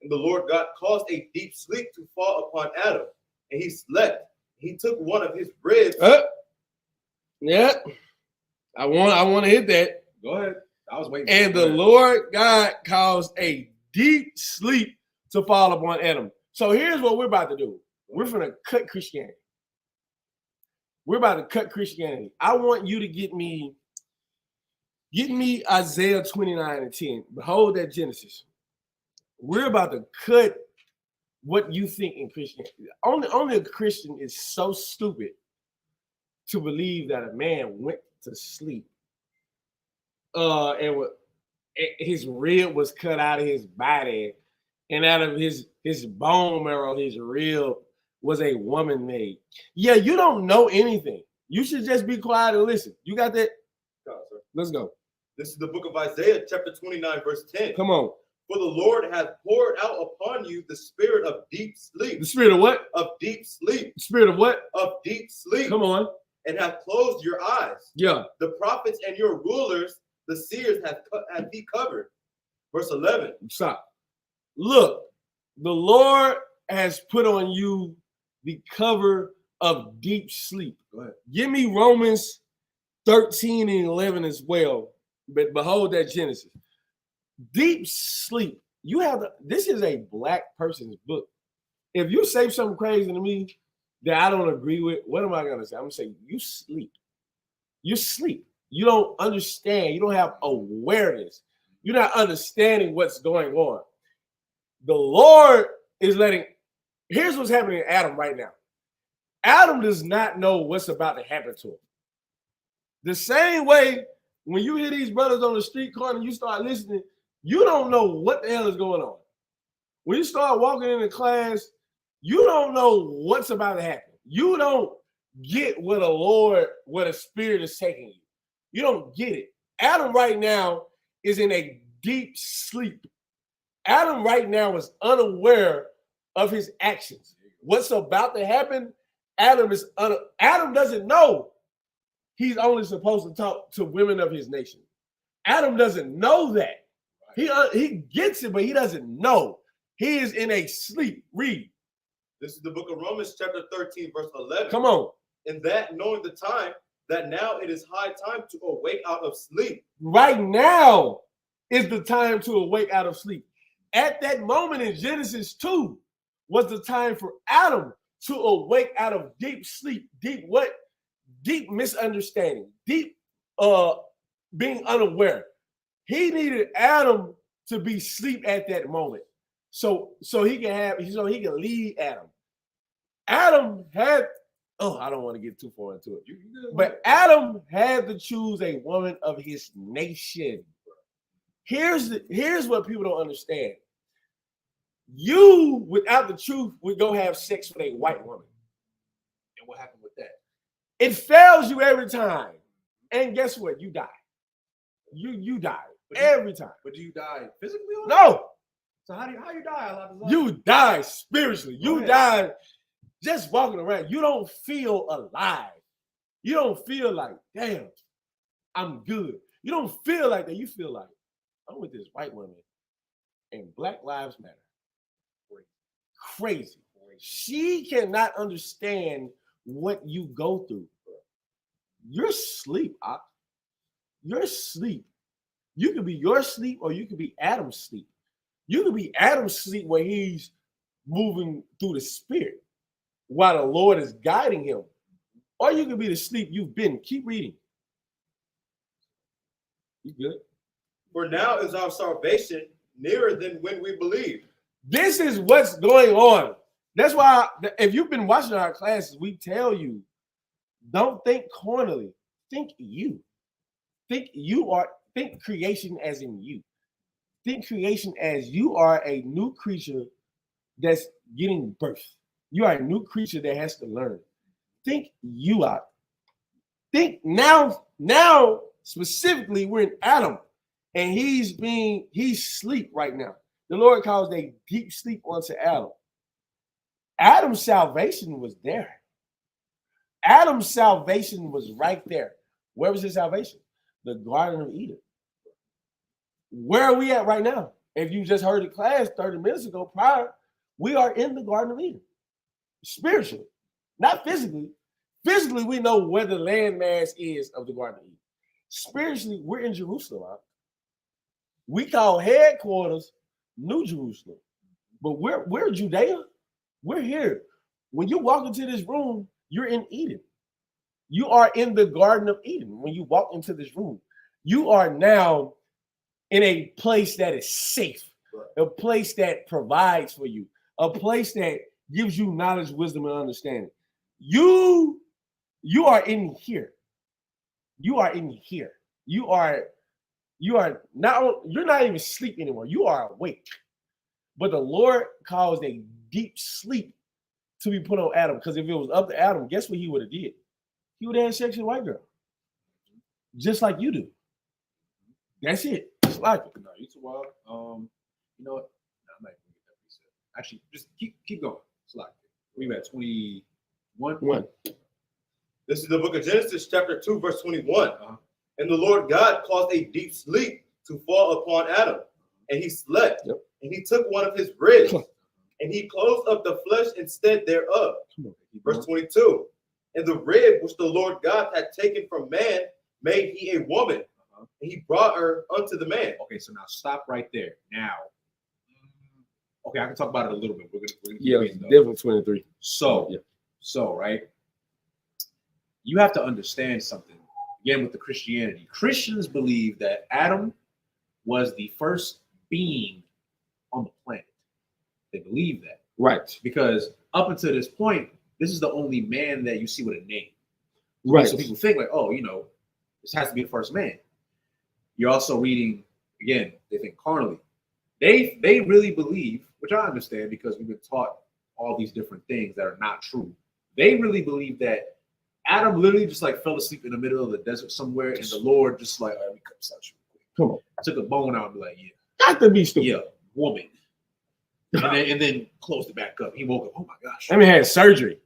And the Lord God caused a deep sleep to fall upon Adam, and he slept. He took one of his ribs. Yeah. I want to hit that. Go ahead. I was waiting. And the Lord God caused a deep sleep to fall upon Adam. So here's what we're about to do. We're going to cut Christianity. We're about to cut Christianity. I want you to get me Isaiah 29:10. Behold that Genesis. We're about to cut what you think in Christianity. Only a Christian is so stupid to believe that a man went to sleep and his rib was cut out of his body, and out of his bone marrow, his rib was a woman made. Yeah, you don't know anything. You should just be quiet and listen. You got that? Let's go. This is the book of Isaiah, chapter 29, verse 10. Come on. For the Lord hath poured out upon you the spirit of deep sleep. The spirit of what? Of deep sleep. The spirit of what? Of deep sleep. Come on. And hath closed your eyes. Yeah. The prophets and your rulers, the seers, hath he covered. Verse 11. Stop. Look, the Lord has put on you the cover of deep sleep. Go ahead. Give me Romans 13 and 11 as well. But behold that Genesis. Deep sleep. This is a black person's book. If you say something crazy to me that I don't agree with, what am I going to say? I'm going to say, you sleep. You sleep. You don't understand. You don't have awareness. You're not understanding what's going on. The Lord is here's what's happening to Adam right now. Adam does not know what's about to happen to him. The same way when you hear these brothers on the street corner and you start listening, you don't know what the hell is going on. When you start walking into class, you don't know what's about to happen. You don't get what a spirit is taking you. You don't get it. Adam right now is in a deep sleep. Adam right now is unaware of his actions. What's about to happen, Adam doesn't know he's only supposed to talk to women of his nation. Adam doesn't know that. He gets it, but he doesn't know. He is in a sleep. Read. This is the book of Romans, chapter 13, verse 11. Come on. And that, knowing the time, that now it is high time to awake out of sleep. Right now is the time to awake out of sleep. At that moment in Genesis 2 was the time for Adam to awake out of deep sleep. Deep what? Deep misunderstanding. Deep being unaware. He needed Adam to be asleep at that moment. So he can lead Adam. Adam had, I don't want to get too far into it. But Adam had to choose a woman of his nation. Here's what people don't understand. You, without the truth, would go have sex with a white woman. And what happened with that? It fails you every time. And guess what? You die. You die every time. But do you die physically? No. So how you die? You die spiritually. You die just walking around. You don't feel alive. You don't feel like, damn, I'm good. You don't feel like that. You feel like, I'm with this white woman and Black Lives Matter. Crazy. She cannot understand what you go through. You're asleep. You're asleep. You could be your sleep or you could be Adam's sleep. You could be Adam's sleep where he's moving through the spirit while the Lord is guiding him. Or you could be the sleep you've been. Keep reading. You good? For now is our salvation nearer than when we believed. This is what's going on. That's why if you've been watching our classes, we tell you, don't think carnally. Think you. Think creation as in you. Think creation as you are a new creature that's getting birth. You are a new creature that has to learn. Think you out. Think now specifically we're in Adam and he's sleep right now. The Lord calls a deep sleep onto Adam. Adam's salvation was there. Adam's salvation was right there. Where was his salvation? The Garden of Eden. Where are we at right now? If you just heard the class 30 minutes ago prior, we are in the Garden of Eden. Spiritually, not physically. Physically, we know where the landmass is of the Garden of Eden. Spiritually, we're in Jerusalem. Right? We call headquarters New Jerusalem. But we're Judea. We're here. When you walk into this room, you're in Eden. You are in the Garden of Eden. When you walk into this room, you are now in a place that is safe, a place that provides for you, a place that gives you knowledge, wisdom, and understanding. You are in here. You are in here. You're not even asleep anymore. You are awake. But the Lord caused a deep sleep to be put on Adam. Because if it was up to Adam, guess what he would have did? He would have had sex with a white girl. Just like you do. That's it. It's like it. No, you too wild. You know what? No, I'm not even gonna get that reset. Actually, just keep going. It's like we've at 21. This is the book of Genesis, chapter 2, verse 21. And the Lord God caused a deep sleep to fall upon Adam, and he slept. Yep. And he took one of his ribs, and he closed up the flesh instead thereof. Verse 22. And the rib which the Lord God had taken from man made he a woman, and he brought her unto the man. Okay, so now stop right there. Now, okay, I can talk about it a little bit. We're gonna keep definitely 23. So right, you have to understand something. Again, with the Christianity, Christians believe that Adam was the first being on the planet. They believe that, right? Because up until this point, this is the only man that you see with a name, right? So people think like, oh, this has to be the first man. You're also reading again. They think carnally. They really believe, which I understand because we've been taught all these different things that are not true. They really believe that Adam literally just like fell asleep in the middle of the desert somewhere, and the Lord just like, let me come out you real quick. Come on, took a bone out and be like, yeah, got to be stupid. Yeah, woman, and then closed it back up. He woke up. Oh my gosh! I mean, had surgery.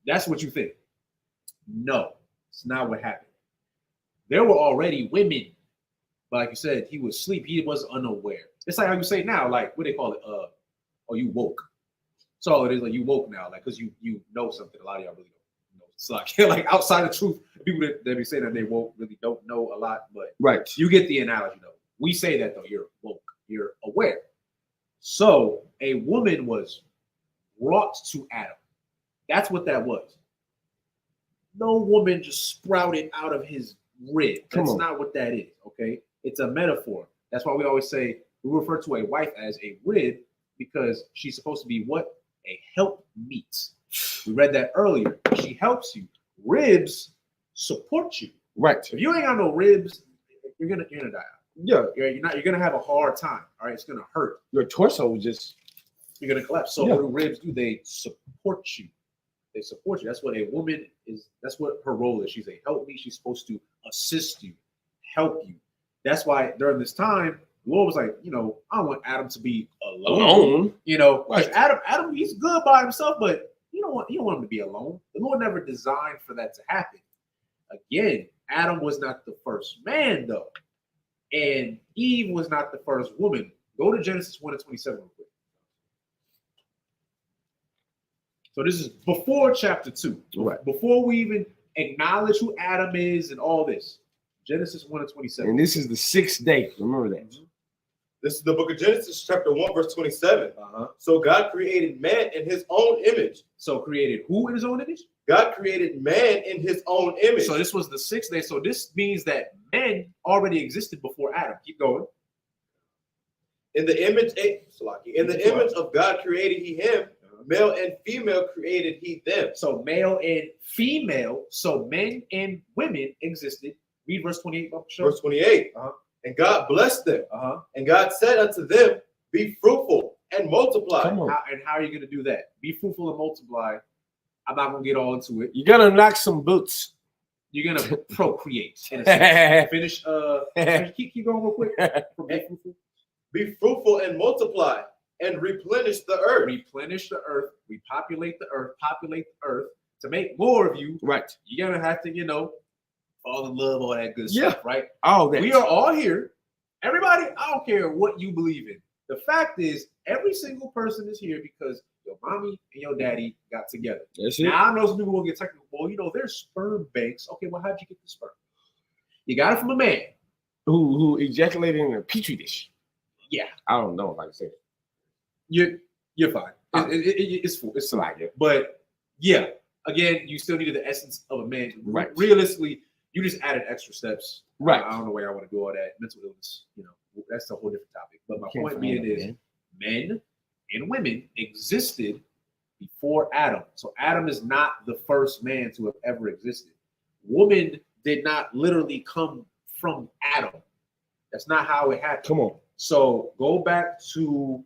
That's what you think. No, it's not what happened. There were already women, but like you said, he was asleep. He was unaware. It's like how you say now, like what they call it. Oh, you woke. So all it is, like you woke now, like because you know something. A lot of y'all really don't know. It's like outside the truth, people that be saying that they woke really don't know a lot, but right. You get the analogy though. We say that though. You're woke. You're aware. So a woman was brought to Adam. That's what that was. No woman just sprouted out of his rib. That's not what that is, okay? It's a metaphor. That's why we always say we refer to a wife as a rib because she's supposed to be what? A help meet. We read that earlier. She helps you. Ribs support you. Right. If you ain't got no ribs, you're gonna die. Yeah. You're gonna have a hard time. All right, it's gonna hurt. Your torso will just you're gonna collapse. So what do ribs do? They support you. They support you. That's what a woman is. That's what her role is. She's a helpmeet. She's supposed to assist you, help you. That's why during this time, the Lord was like, I don't want Adam to be alone. Right. Adam, he's good by himself, but you don't want him to be alone. The Lord never designed for that to happen. Again, Adam was not the first man, though, and Eve was not the first woman. Go to Genesis 1:27 real quick. So this is before chapter 2. Right. Before we even acknowledge who Adam is and all this. Genesis 1:27. And this is the 6th day. Remember that. This is the book of Genesis, chapter 1, verse 27. Uh-huh. So God created man in his own image. So created who in his own image? God created man in his own image. So this was the 6th day. So this means that men already existed before Adam. Keep going. In the image of God created he him, male and female created he them. So male and female, so men and women existed. Read verse 28. Verse 28. Uh-huh. And God blessed them. Uh-huh. And God said unto them, be fruitful and multiply. Come on. How are you going to do that? Be fruitful and multiply. I'm not going to get all into it. You're gonna knock some boots. You're going to procreate. In a sense. Finish. Keep going real quick. Be fruitful. Be fruitful and multiply and replenish the earth. Replenish the earth. Repopulate the earth. Populate the earth. To make more of you, Right. you're going to have to, fall in love, all that good Yeah. stuff, right? All that. We are all here. Everybody, I don't care what you believe in. The fact is, every single person is here because your mommy and your daddy got together. That's it. Now, I know some people will get technical. Well, there's sperm banks. Okay, well, how'd you get the sperm? You got it from a man. Who ejaculated in a petri dish. Yeah. I don't know if I can say that. You're fine. It's full. It's like it. But yeah, again, you still needed the essence of a man. Right. Realistically, you just added extra steps. Right. I don't know where I want to do all that. Mental illness, that's a whole different topic. But my Can't point find being it, is man. men and women existed before Adam. So Adam is not the first man to have ever existed. Woman did not literally come from Adam. That's not how it happened. Come on. So go back to,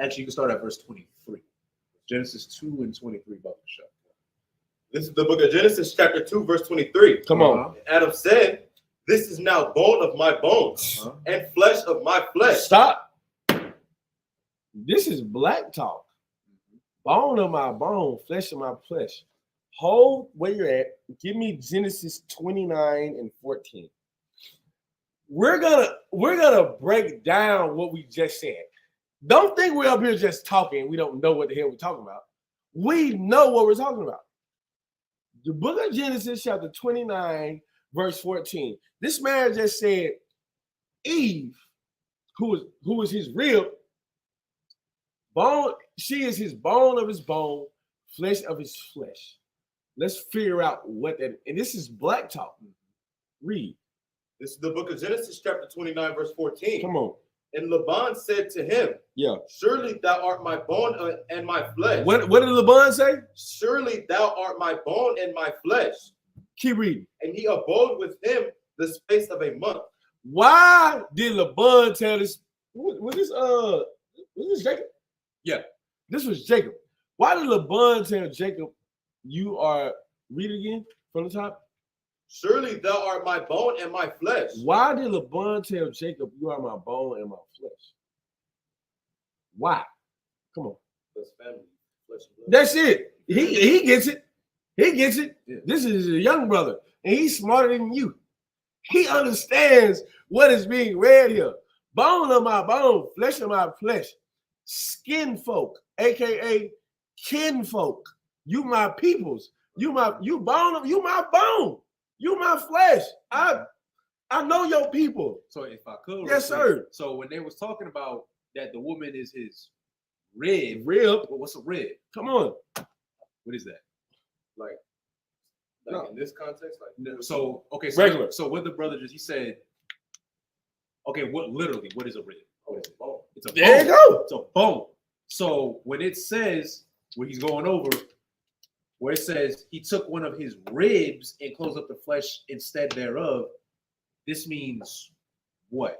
actually, you can start at verse 23. Genesis 2:23, Buck Show. This is the book of Genesis, chapter 2, verse 23. Come on. Adam said, this is now bone of my bones and flesh of my flesh. Stop. This is black talk. Bone of my bone, flesh of my flesh. Hold where you're at. Give me Genesis 29 and 14. We're gonna break down what we just said. Don't think we're up here just talking. We don't know what the hell we're talking about. We know what we're talking about. The book of Genesis, chapter 29, verse 14. This man just said, Eve, who is his rib, bone, she is his bone of his bone, flesh of his flesh. Let's figure out what that is. And this is black talk. Read. This is the book of Genesis, chapter 29, verse 14. Come on. And Laban said to him, Yeah. surely thou art my bone and my flesh. What did Laban say? Surely thou art my bone and my flesh. Keep reading. And he abode with him the space of a month. Why did Laban tell this? Was this Jacob? Yeah. This was Jacob. Why did Laban tell Jacob, you are, read it again from the top? Surely thou art my bone and my flesh. Why did Laban tell Jacob, you are my bone and my flesh? Why? Come on. That's family, flesh and blood. That's it. He gets it. He gets it. Yeah. This is a young brother, and he's smarter than you. He understands what is being read here. Bone of my bone, flesh of my flesh. Skin folk, aka kinfolk. You my peoples. You my bone. You my bone. You my flesh. I know your people. So if I could, Yes, sir. So when they was talking about that the woman is his rib, Rib. well, what's a rib? Come on. What is that? Like No. in this context, like So okay, Regular. So what the brother just he said. Okay, what is a rib? it's a bone. It's a bone. There you go. It's a bone. So when it says when he's going over, where it says he took one of his ribs and closed up the flesh instead thereof, this means what?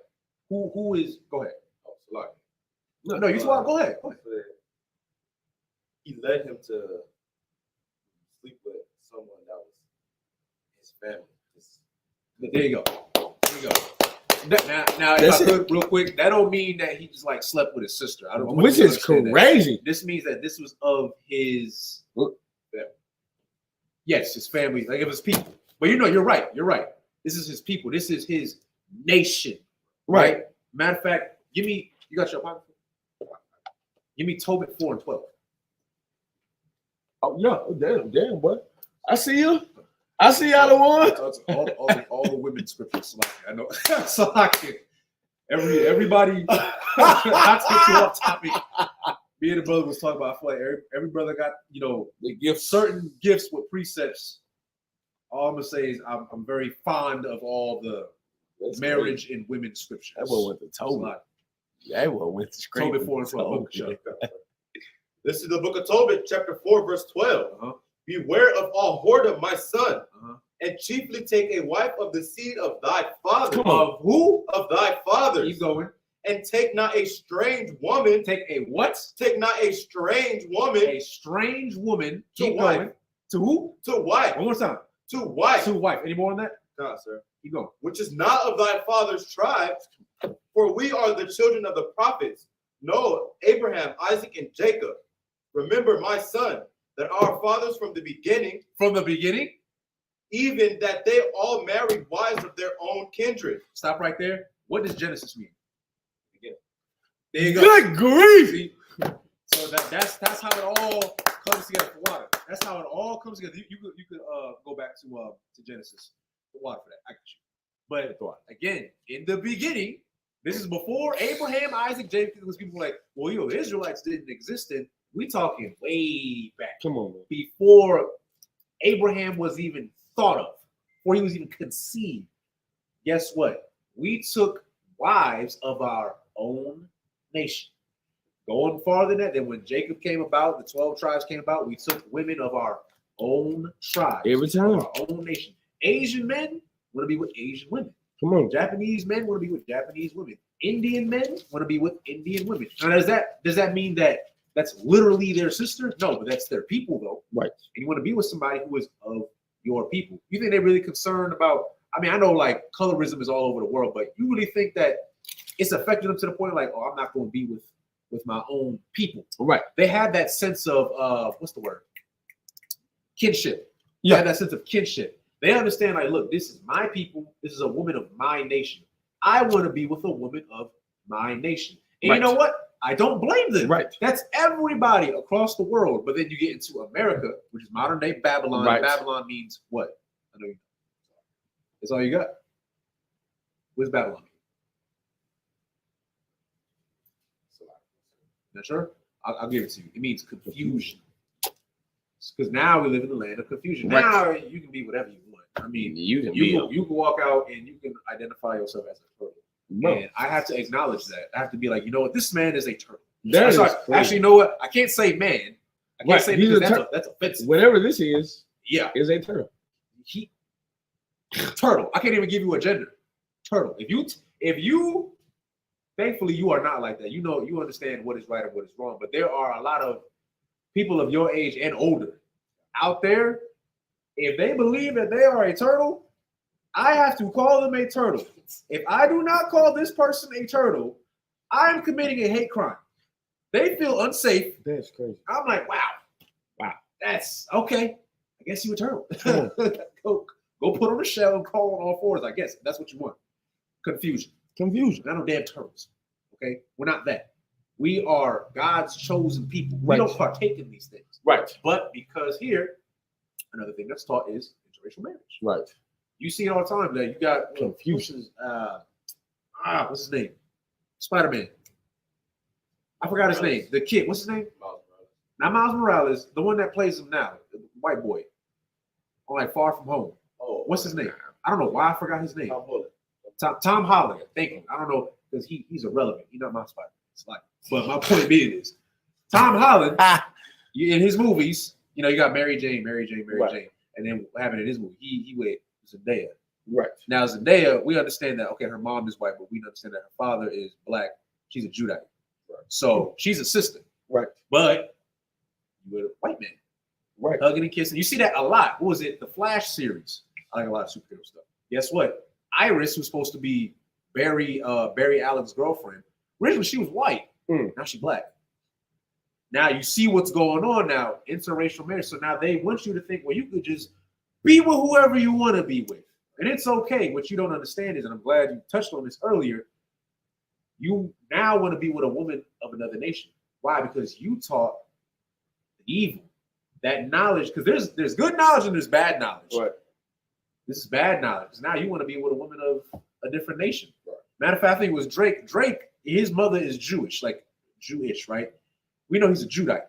Who is? Go ahead. Oh, so like No, you talk. Go ahead. Go ahead. he led him to sleep with someone that was his family. There you go. There you go. Now, if That's I could, real quick, that don't mean that he just like slept with his sister. I don't know. Which is crazy. This means that this was of his. What? Yes, his family, like it was people. But you're right. You're right. This is his people. This is his nation. Right. Matter of fact, you got your pocket? Give me Tobit 4:12. Oh yeah, damn, boy. I see you. I see y'all the one. All the women's scriptures. I know. So everybody. Not to get too off topic. Me and the brother was talking about. I feel like every brother got They give certain gifts with precepts. All I'm gonna say is I'm very fond of all the marriage and women's scriptures. That one went to Tobit. That one went to Tobit 4 and 12. This is the book of Tobit, chapter 4, verse 12. Beware of all whoredom, my son, and chiefly take a wife of the seed of thy father. Come on. Of who? Of thy fathers. Keep going. And take not a strange woman. Take a what? Take not a strange woman. A strange woman. To Keep wife. going. To who? To wife. One more time. To wife. To wife. Any more on that? God, sir. Keep going. Which is not of thy father's tribe, for we are the children of the prophets, Noah, Abraham, Isaac, and Jacob. Remember, my son, that our fathers from the beginning, even that they all married wives of their own kindred. Stop right there. What does Genesis mean? There you go. Good grief. See? So that's how it all comes together for water. That's how it all comes together. You could go back to Genesis for water for that. I got you. But again, in the beginning, this is before Abraham, Isaac, Jacob. Because people were like, well, the Israelites didn't exist. And we talking way back. Come on, man. Before Abraham was even thought of, before he was even conceived. Guess what? We took wives of our own nation. Going farther than that, then when Jacob came about, the 12 tribes came about, we took women of our own tribe. Every time. Our own nation. Asian men want to be with Asian women. Come on. Japanese men want to be with Japanese women. Indian men want to be with Indian women. Now, does that mean that that's literally their sister? No, but that's their people, though. Right. And you want to be with somebody who is of your people. You think they're really concerned about, I know like colorism is all over the world, but you really think that it's affected them to the point like, oh, I'm not going to be with my own people. Right. They have that sense of, what's the word? Kinship. Yeah. They have that sense of kinship. They understand like, look, this is my people. This is a woman of my nation. I want to be with a woman of my nation. And right. You know what? I don't blame them. Right. That's everybody across the world. But then you get into America, which is modern day Babylon. Right. Babylon means what? I know you know. That's all you got. What's Babylon? Not sure? I'll give it to you. It means confusion. Because now we live in the land of confusion. Right. Now you can be whatever you want. I mean, you can walk out and you can identify yourself as a turtle. No. And I have to acknowledge that. I have to be like, you know what? This man is a turtle. Actually, you know what? I can't say man. I can't say because that's offensive. Whatever this is a turtle. Turtle. I can't even give you a gender. Turtle. If you thankfully you are not like that. You understand what is right and what is wrong. But there are a lot of people of your age and older out there. If they believe that they are a turtle, I have to call them a turtle. If I do not call this person a turtle, I'm committing a hate crime. They feel unsafe. That's crazy. I'm like, wow, that's okay. I guess you a turtle. Go put on a shell and crawl on all fours. I guess that's what you want. Confusion. Not no damn turtles. Okay, we're not that. We are God's chosen people. We don't partake in these things. Right. But because here, another thing that's taught is interracial marriage. Right. You see it all the time. That you got confusion. What's his name? Spider-Man. I forgot his name. The kid. What's his name? Not Miles Morales. The one that plays him now. The white boy. On like Far From Home. Oh, what's his name? I don't know why I forgot his name. Tom Holland. Thank you. I don't know because he's irrelevant. He's not my Spider-Man. It's like, but my point being is, Tom Holland in his movies, you got Mary Jane, and then what happened in his movie? He with Zendaya. Right. Now Zendaya, we understand that her mom is white, but we understand that her father is black. She's a Judite. Right. So she's a sister. Right. But you with a white man. Right. Hugging and kissing. You see that a lot. What was it? The Flash series. I like a lot of superhero stuff. Guess what? Iris, who's supposed to be Barry Allen's girlfriend, originally she was white. Now she's black. Now you see what's going on now, interracial marriage. So now they want you to think, well, you could just be with whoever you want to be with. And it's okay. What you don't understand is, and I'm glad you touched on this earlier, you now want to be with a woman of another nation. Why? Because you taught the evil that knowledge, because there's good knowledge and there's bad knowledge. Right. This is bad knowledge. Because now you want to be with a woman of a different nation. Right. Matter of fact, I think it was Drake. Drake, his mother is Jewish, right? We know he's a Judite.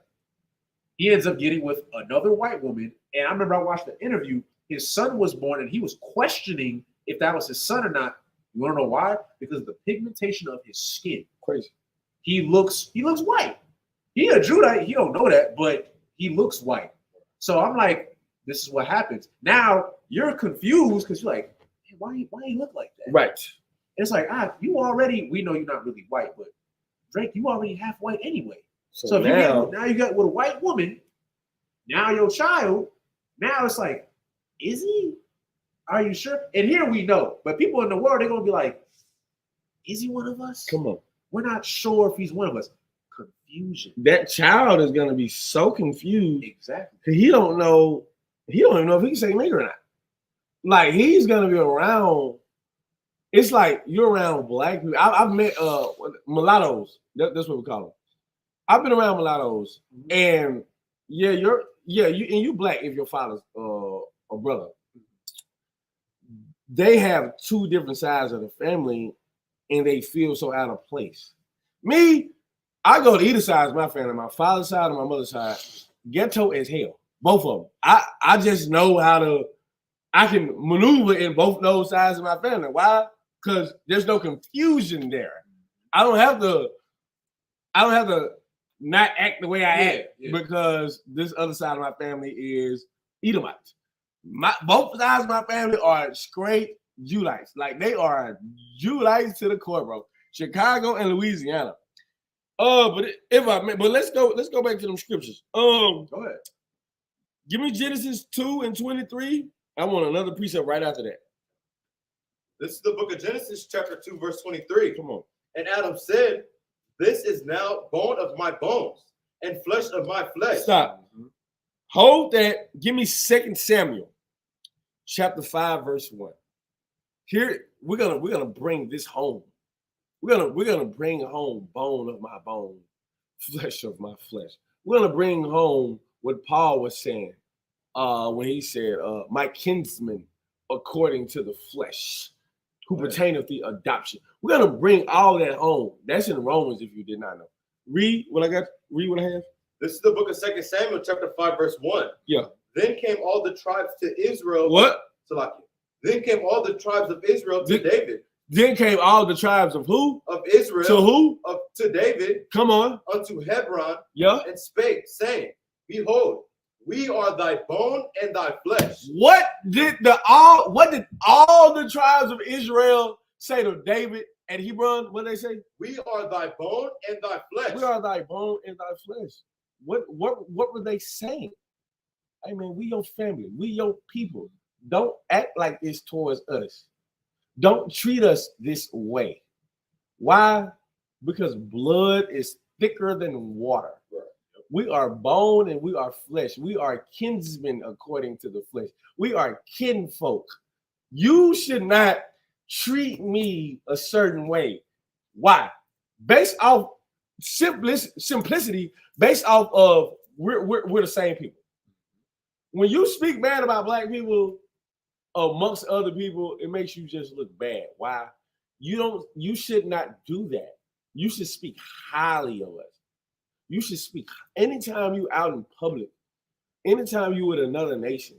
He ends up getting with another white woman. And I remember I watched the interview. His son was born and he was questioning if that was his son or not. You want to know why? Because of the pigmentation of his skin. Crazy. He looks white. He a Judite. He don't know that, but he looks white. So I'm like, this is what happens. Now you're confused because you're like, hey, why you look like that? Right. It's like, we know you're not really white, but Drake, you already half white anyway. So if now you got with a white woman, now your child, now it's like, is he? Are you sure? And here we know, but people in the world, they're gonna be like, is he one of us? Come on. We're not sure if he's one of us. Confusion. That child is gonna be so confused. Exactly. Because he don't know, he don't even know if he can say nigga or not. Like he's gonna be around. It's like you're around black people. I've met mulattoes. That's what we call them. I've been around mulattoes, and you black if your father's a brother. They have two different sides of the family, and they feel so out of place. Me, I go to either side of my family, my father's side and my mother's side, ghetto as hell. Both of them. I just know I can maneuver in both those sides of my family. Why? Because there's no confusion there. I don't have to not act the way I act because this other side of my family is Edomites. Both sides of my family are straight Judites. Like they are Judites to the core, bro. Chicago and Louisiana. But let's go back to them scriptures. Go ahead. Give me Genesis 2:23. I want another precept right after that. This is the book of Genesis, chapter 2, verse 23. Come on. And Adam said, this is now bone of my bones and flesh of my flesh. Stop. Hold that. Give me 2 Samuel, chapter 5, verse 1. Here we're gonna bring this home. We're gonna bring home bone of my bone, flesh of my flesh. We're gonna bring home what Paul was saying when he said, "My kinsman, according to the flesh, who pertaineth the adoption." We're gonna bring all that home. That's in Romans, if you did not know. Read what I have. This is the book of 2 Samuel, chapter 5, verse 1. Yeah. Then came all the tribes to Israel. What? Then came all the tribes of Israel to David. Then came all the tribes of who? Of Israel. To who? To David. Come on. Unto Hebron. Yeah. And spake, saying, Behold, we are thy bone and thy flesh. What did all the tribes of Israel say to David at Hebron? What did they say? We are thy bone and thy flesh. We are thy bone and thy flesh. What were they saying? I mean, we your family, we your people. Don't act like this towards us. Don't treat us this way. Why? Because blood is thicker than water. Right. We are bone and we are flesh. We are kinsmen according to the flesh. We are kinfolk. You should not treat me a certain way. Why? Based off simplicity, based off of we're the same people. When you speak bad about black people amongst other people, it makes you just look bad. Why? You should not do that. You should speak highly of us. You should speak anytime you out in public, anytime you with another nation,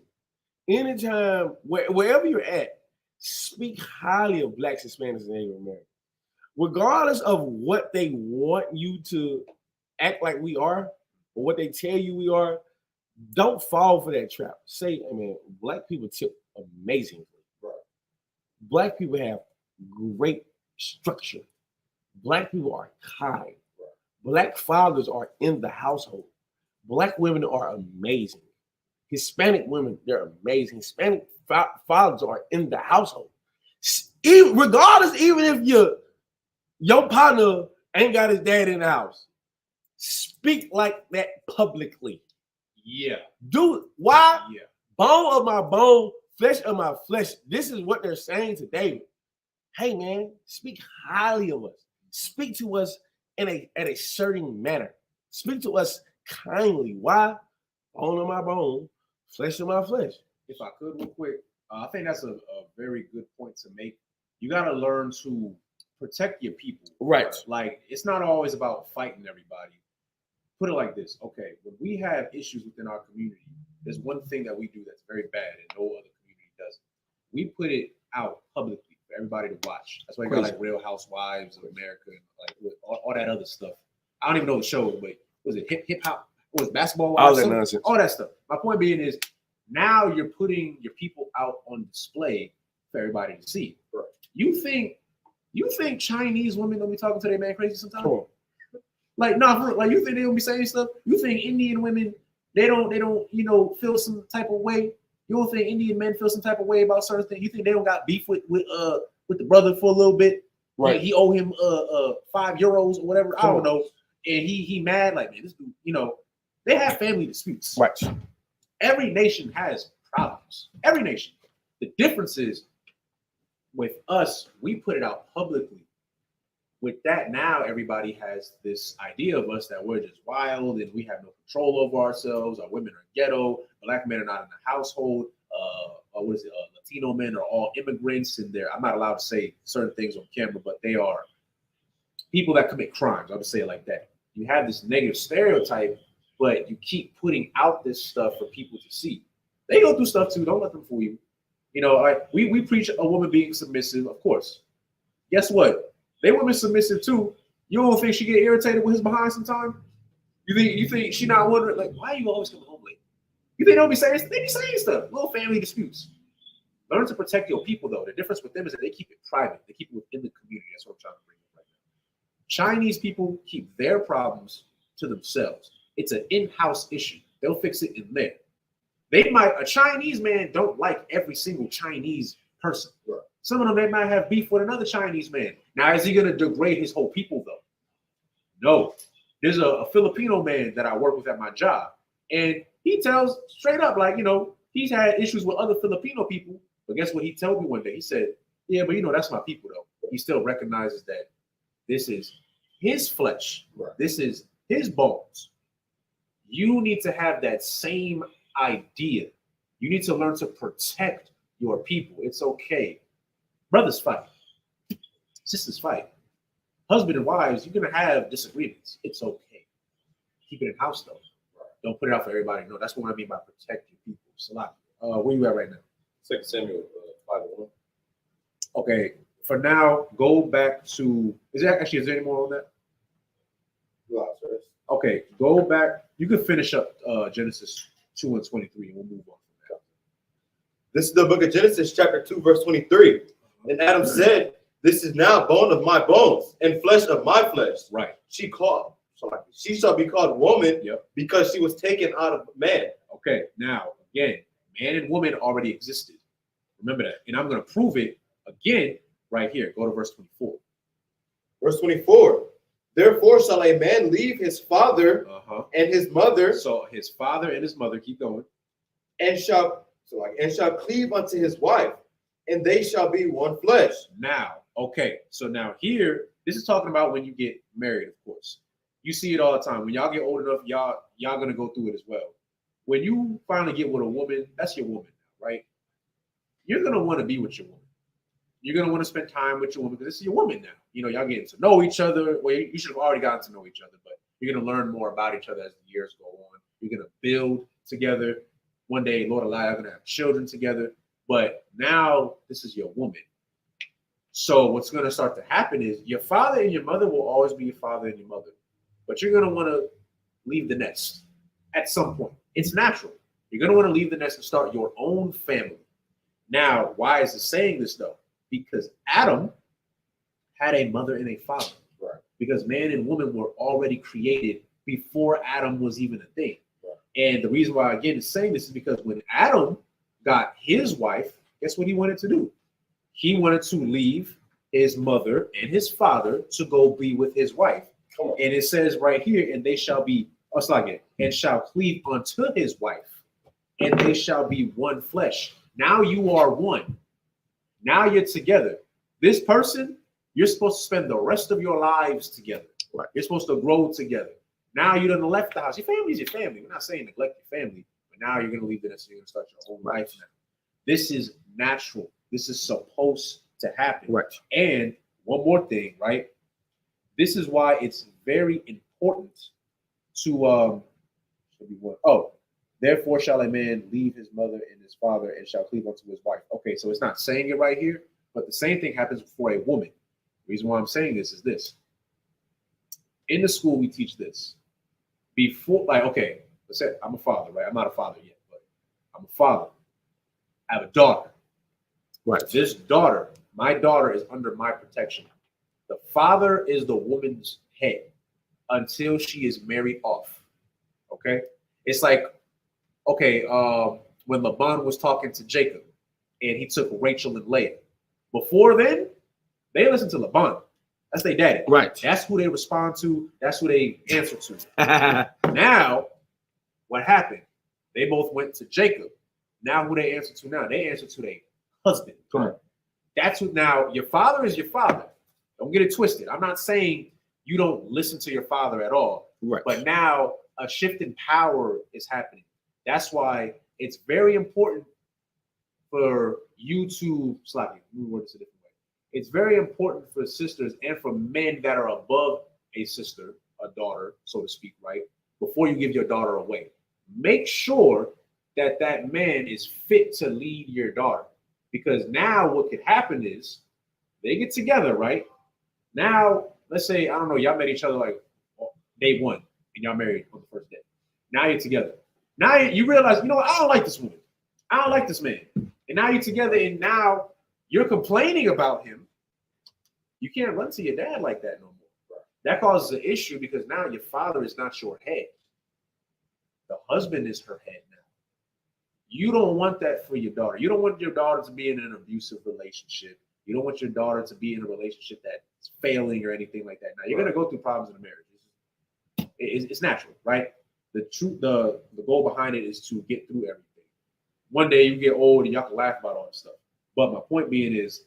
anytime wherever you're at, speak highly of blacks, Hispanics, and Native Americans. Regardless of what they want you to act like we are, or what they tell you we are, don't fall for that trap. Say, I mean, black people tip amazingly. Right. Black people have great structure. Black people are kind. Right. Black fathers are in the household. Black women are amazing. Hispanic women, they're amazing. Hispanic fathers are in the household. Regardless, even if your partner ain't got his dad in the house, speak like that publicly. Yeah. Do why? Yeah. Bone of my bone, flesh of my flesh. This is what they're saying to David. Hey man, speak highly of us. Speak to us in a certain manner. Speak to us kindly. Why? bone of my bone, flesh of my flesh. If I could, real quick, I think that's a very good point to make. You got to learn to protect your people. Right. Like, it's not always about fighting everybody. Put it like this. Okay, when we have issues within our community, there's one thing that we do that's very bad and no other community does. We put it out publicly for everybody to watch. That's why you got like Real Housewives of America and like all that other stuff. I don't even know the show, but was it hip hop? Was basketball? All that nonsense. All that stuff. My point being is now you're putting your people out on display for everybody to see. Right. You think Chinese women don't be talking to their man crazy sometimes? Come on. Like, like you think they don't be saying stuff? You think Indian women they don't feel some type of way? You don't think Indian men feel some type of way about certain things? You think they don't got beef with the brother for a little bit? Right. Like he owe him €5 or whatever. I don't know. And he mad, like, man, this dude, they have family disputes. Right. Every nation has problems. Every nation. The difference is with us, we put it out publicly. With that, now everybody has this idea of us that we're just wild and we have no control over ourselves. Our women are ghetto. Black men are not in the household. Latino men are all immigrants, and I'm not allowed to say certain things on camera, but they are people that commit crimes. I would say it like that. You have this negative stereotype, but you keep putting out this stuff for people to see. They go through stuff too. Don't let them fool you. We preach a woman being submissive, of course. Guess what? They women submissive too. You don't think she get irritated with his behind sometime? You think she not wondering, like, why are you always coming home late? You think they don't be saying stuff? They be saying stuff. Little family disputes. Learn to protect your people, though. The difference with them is that they keep it private. They keep it within the community. That's what I'm trying to bring up right now. Chinese people keep their problems to themselves. It's an in-house issue. They'll fix it in there. A Chinese man don't like every single Chinese person. Right. Some of them, they might have beef with another Chinese man. Now, is he going to degrade his whole people, though? No. There's a Filipino man that I work with at my job, and he tells straight up, like, he's had issues with other Filipino people, but guess what he told me one day? He said, yeah, but that's my people, though. He still recognizes that this is his flesh. Right. This is his bones. You need to have that same idea. You need to learn to protect your people. It's okay. Brothers fight. Sisters fight. Husband and wives, you're going to have disagreements. It's okay. Keep it in house, though. Don't put it out for everybody to know. That's what I mean by protect your people. Salat. Where you at right now? 2 Samuel 5:1. Okay. For now, go back to. Is there any more on that? Okay. Go back. You can finish up Genesis 2:23, and we'll move on from that. This is the book of Genesis, chapter 2, verse 23. And Adam said, "This is now bone of my bones and flesh of my flesh." Right. She shall be called woman, Yep. because she was taken out of man. Okay. Now, again, man and woman already existed. Remember that. And I'm going to prove it again right here. Go to verse 24. Verse 24. Therefore shall a man leave his father and his mother. So his father and his mother, keep going. And shall cleave unto his wife, and they shall be one flesh. Now, okay. So now here, this is talking about when you get married, of course. You see it all the time. When y'all get old enough, y'all gonna go through it as well. When you finally get with a woman, that's your woman, right? You're gonna want to be with your woman. You're gonna want to spend time with your woman because this is your woman now. Y'all getting to know each other. Well, you should have already gotten to know each other, but you're gonna learn more about each other as the years go on. You're gonna build together. One day, Lord alive, you're gonna have children together. But now this is your woman. So what's gonna start to happen is your father and your mother will always be your father and your mother, but you're gonna want to leave the nest at some point. It's natural. You're gonna want to leave the nest and start your own family. Now, why is it saying this though? Because Adam had a mother and a father. Right. Because man and woman were already created before Adam was even a thing. Right. And the reason why, again, it's saying this is because when Adam got his wife, guess what he wanted to do? He wanted to leave his mother and his father to go be with his wife. Come on. And it says right here, and they shall be, and shall cleave unto his wife, and they shall be one flesh. Now you are one. Now you're together. This person, you're supposed to spend the rest of your lives together. Right. You're supposed to grow together. Now you done left the house. Your family's your family. We're not saying neglect your family, but now you're gonna leave the nest and you're gonna start your own life now. This is natural. This is supposed to happen. Right. And one more thing, right? This is why it's very important to therefore shall a man leave his mother and his father and shall cleave unto his wife. Okay, so it's not saying it right here, but the same thing happens for a woman. The reason why I'm saying this is this. In the school, we teach this. Before, like, okay, let's say I'm a father, right? I'm not a father yet, but I'm a father. I have a daughter. Right. This daughter, my daughter is under my protection. The father is the woman's head until she is married off. Okay? It's like, okay, when Laban was talking to Jacob and he took Rachel and Leah. Before then, they listened to Laban. That's their daddy. Right. That's who they respond to. That's who they answer to. Now, what happened? They both went to Jacob. Now, who they answer to now? They answer to their husband. Right. That's what now, your father is your father. Don't get it twisted. I'm not saying you don't listen to your father at all. Right. But now a shift in power is happening. That's why it's very important for you to, let me word this a different way. It's very important for sisters and for men that are above a sister, a daughter, so to speak, right? Before you give your daughter away, make sure that that man is fit to lead your daughter. Because now what could happen is they get together, right? Now, let's say, I don't know, y'all met each other like day one and y'all married on the first day. Now you're together. Now you realize, you know what? I don't like this woman. I don't like this man. And now you're together and now you're complaining about him. You can't run to your dad like that no more. That causes an issue because now your father is not your head. The husband is her head now. You don't want that for your daughter. You don't want your daughter to be in an abusive relationship. You don't want your daughter to be in a relationship that's failing or anything like that. Now, you're going to go through problems in a marriage. It's natural, right? The goal behind it is to get through everything. One day you get old and y'all can laugh about all this stuff. But my point being is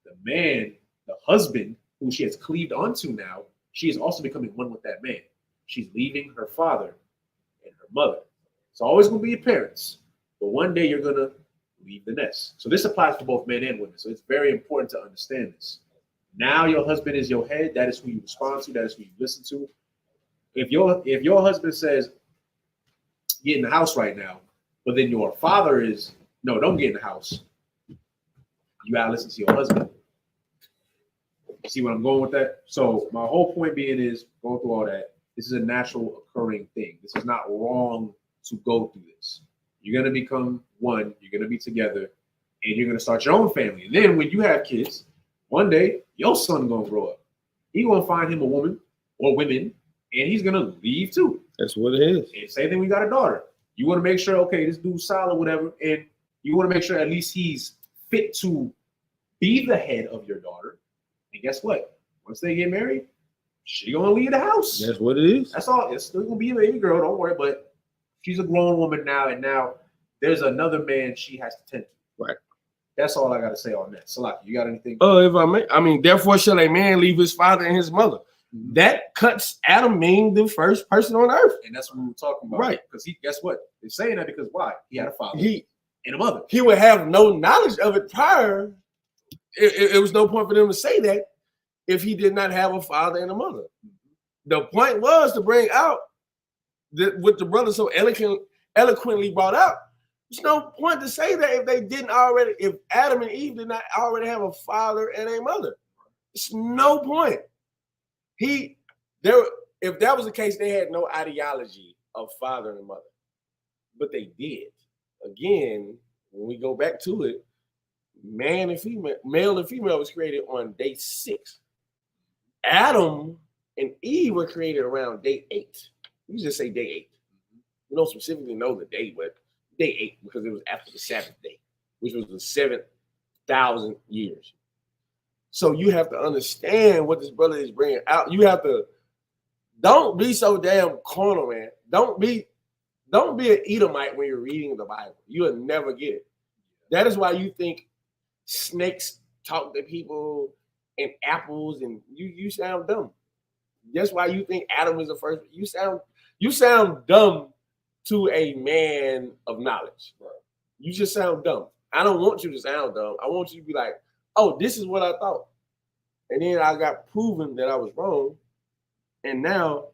the man, the husband, who she has cleaved onto now, she is also becoming one with that man. She's leaving her father and her mother. It's always going to be your parents. But one day you're going to leave the nest. So this applies for both men and women. So it's very important to understand this. Now your husband is your head. That is who you respond to. That is who you listen to. If your husband says, get in the house right now, but then your father is, no, don't get in the house. You got to listen to your husband. See what I'm going with that? So my whole point being is, going through all that, this is a natural occurring thing. This is not wrong to go through this. You're going to become one. You're going to be together, and you're going to start your own family. And then when you have kids, one day your son going to grow up. He going to find him a woman or women, and he's going to leave too. That's what it is. And same thing, we got a daughter. You want to make sure, okay, this dude's solid, whatever, and you want to make sure at least he's fit to be the head of your daughter. And guess what? Once they get married, she's going to leave the house. That's what it is. That's all. It's still going to be a baby girl, don't worry, but she's a grown woman now, and now there's another man she has to tend to. Right. That's all I got to say on that. Salaki, you got anything? If I mean, therefore shall a man leave his father and his mother. Mm-hmm. That cuts Adam being the first person on earth. And that's what we were talking about. Right. Because guess what? They're saying that because why? He had a father and a mother. He would have no knowledge of it prior. It was no point for them to say that if he did not have a father and a mother. The point was to bring out that what the brother so eloquently brought out. There's no point to say that if Adam and Eve did not already have a father and a mother. It's no point. If that was the case, they had no ideology of father and mother. But they did. Again, when we go back to it, male and female was created on day 6. Adam and Eve were created around day 8. We just say day 8. We don't specifically know the day, but day 8 because it was after the Sabbath day, which was the 7,000 years. So you have to understand what this brother is bringing out. You have to, don't be so damn carnal, man. Don't be an Edomite when you're reading the Bible. You'll never get it. That is why you think snakes talk to people and apples, and you sound dumb. That's why you think Adam is the first. You sound dumb to a man of knowledge. Right. You just sound dumb. I don't want you to sound dumb. I want you to be like, oh, this is what I thought. And then I got proven that I was wrong. And now,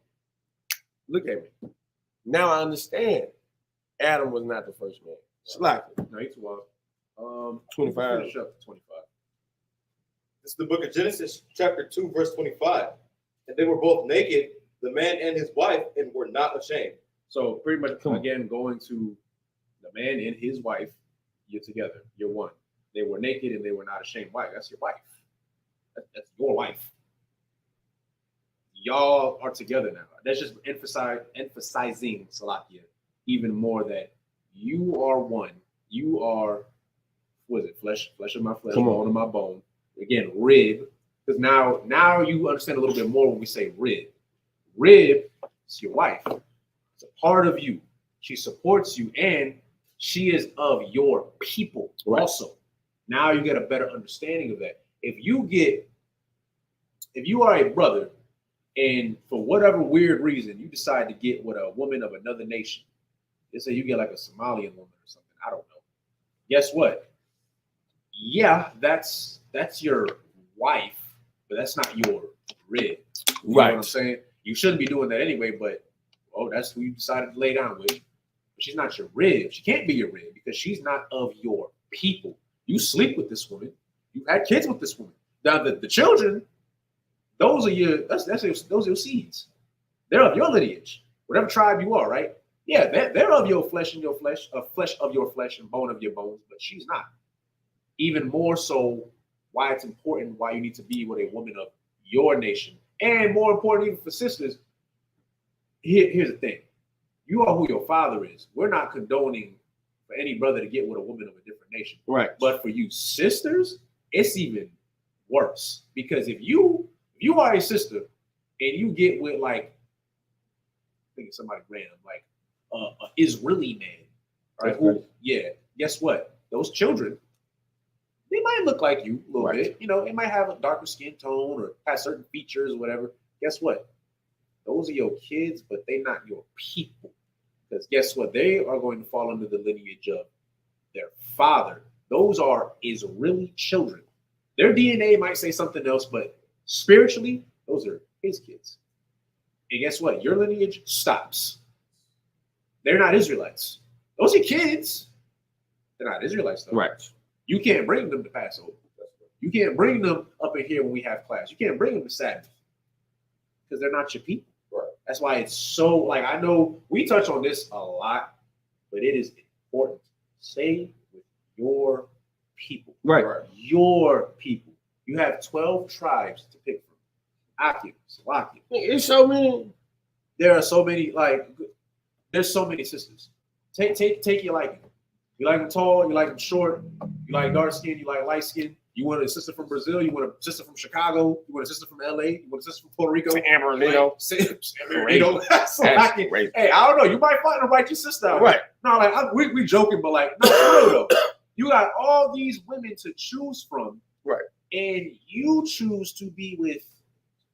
look at me. Now I understand Adam was not the first man. Slack. No, he's too long. 25. Finish up to 25. This is the book of Genesis, chapter 2, verse 25. And they were both naked, the man and his wife, and were not ashamed. So pretty much, again, going to the man and his wife, you're together. You're one. They were naked and they were not ashamed. Why? That's your wife. That's your wife. Y'all are together now. That's just emphasizing, Salakia, even more that you are one. You are, what is it? Flesh of my flesh, bone of my bone. Again, rib. Because now you understand a little bit more when we say rib. Rib is your wife. It's a part of you. She supports you, and she is of your people also. Now you get a better understanding of that. If you are a brother, and for whatever weird reason you decide to get with a woman of another nation, let's say you get like a Somalian woman or something, I don't know. Guess what? Yeah, that's your wife, but that's not your rib. You know what I'm saying? You shouldn't be doing that anyway, but that's who you decided to lay down with. But she's not your rib. She can't be your rib because she's not of your people. You sleep with this woman. You had kids with this woman. Now the children, those are your seeds. They're of your lineage, whatever tribe you are, right? Yeah, they're of your flesh and your flesh, flesh of your flesh and bone of your bones, but she's not. Even more so, why it's important, why you need to be with a woman of your nation. And more important, even for sisters, here's the thing. You are who your father is. We're not condoning for any brother to get with a woman of a different nation. Right. But for you sisters, it's even worse. Because if you are a sister and you get with like, I think it's somebody random, like an Israeli man, right? Guess what? Those children, they might look like you a little bit. You know, they might have a darker skin tone or have certain features or whatever. Guess what? Those are your kids, but they're not your people. Because guess what? They are going to fall under the lineage of their father. Those are Israeli children. Their DNA might say something else, but spiritually, those are his kids. And guess what? Your lineage stops. They're not Israelites. Those are kids. They're not Israelites, though. Right. You can't bring them to Passover. You can't bring them up in here when we have class. You can't bring them to Sabbath because they're not your people. Right. That's why it's so, like, I know we touch on this a lot, but it is important. Stay with your people. Right. Your people. You have 12 tribes to pick from. Akim, Salakia. It's so many. There are so many, like, there's so many sisters. Take your liking. You like them tall, you like them short, you like dark skin, you like light skin. You want a sister from Brazil, you want a sister from Chicago, you want a sister from LA, you want a sister from Puerto Rico. Amarillo. Amarillo. Hey, I don't know. You might find the right sister out. Right. No, like we joking, but like, no, for real though. You got all these women to choose from. Right. And you choose to be with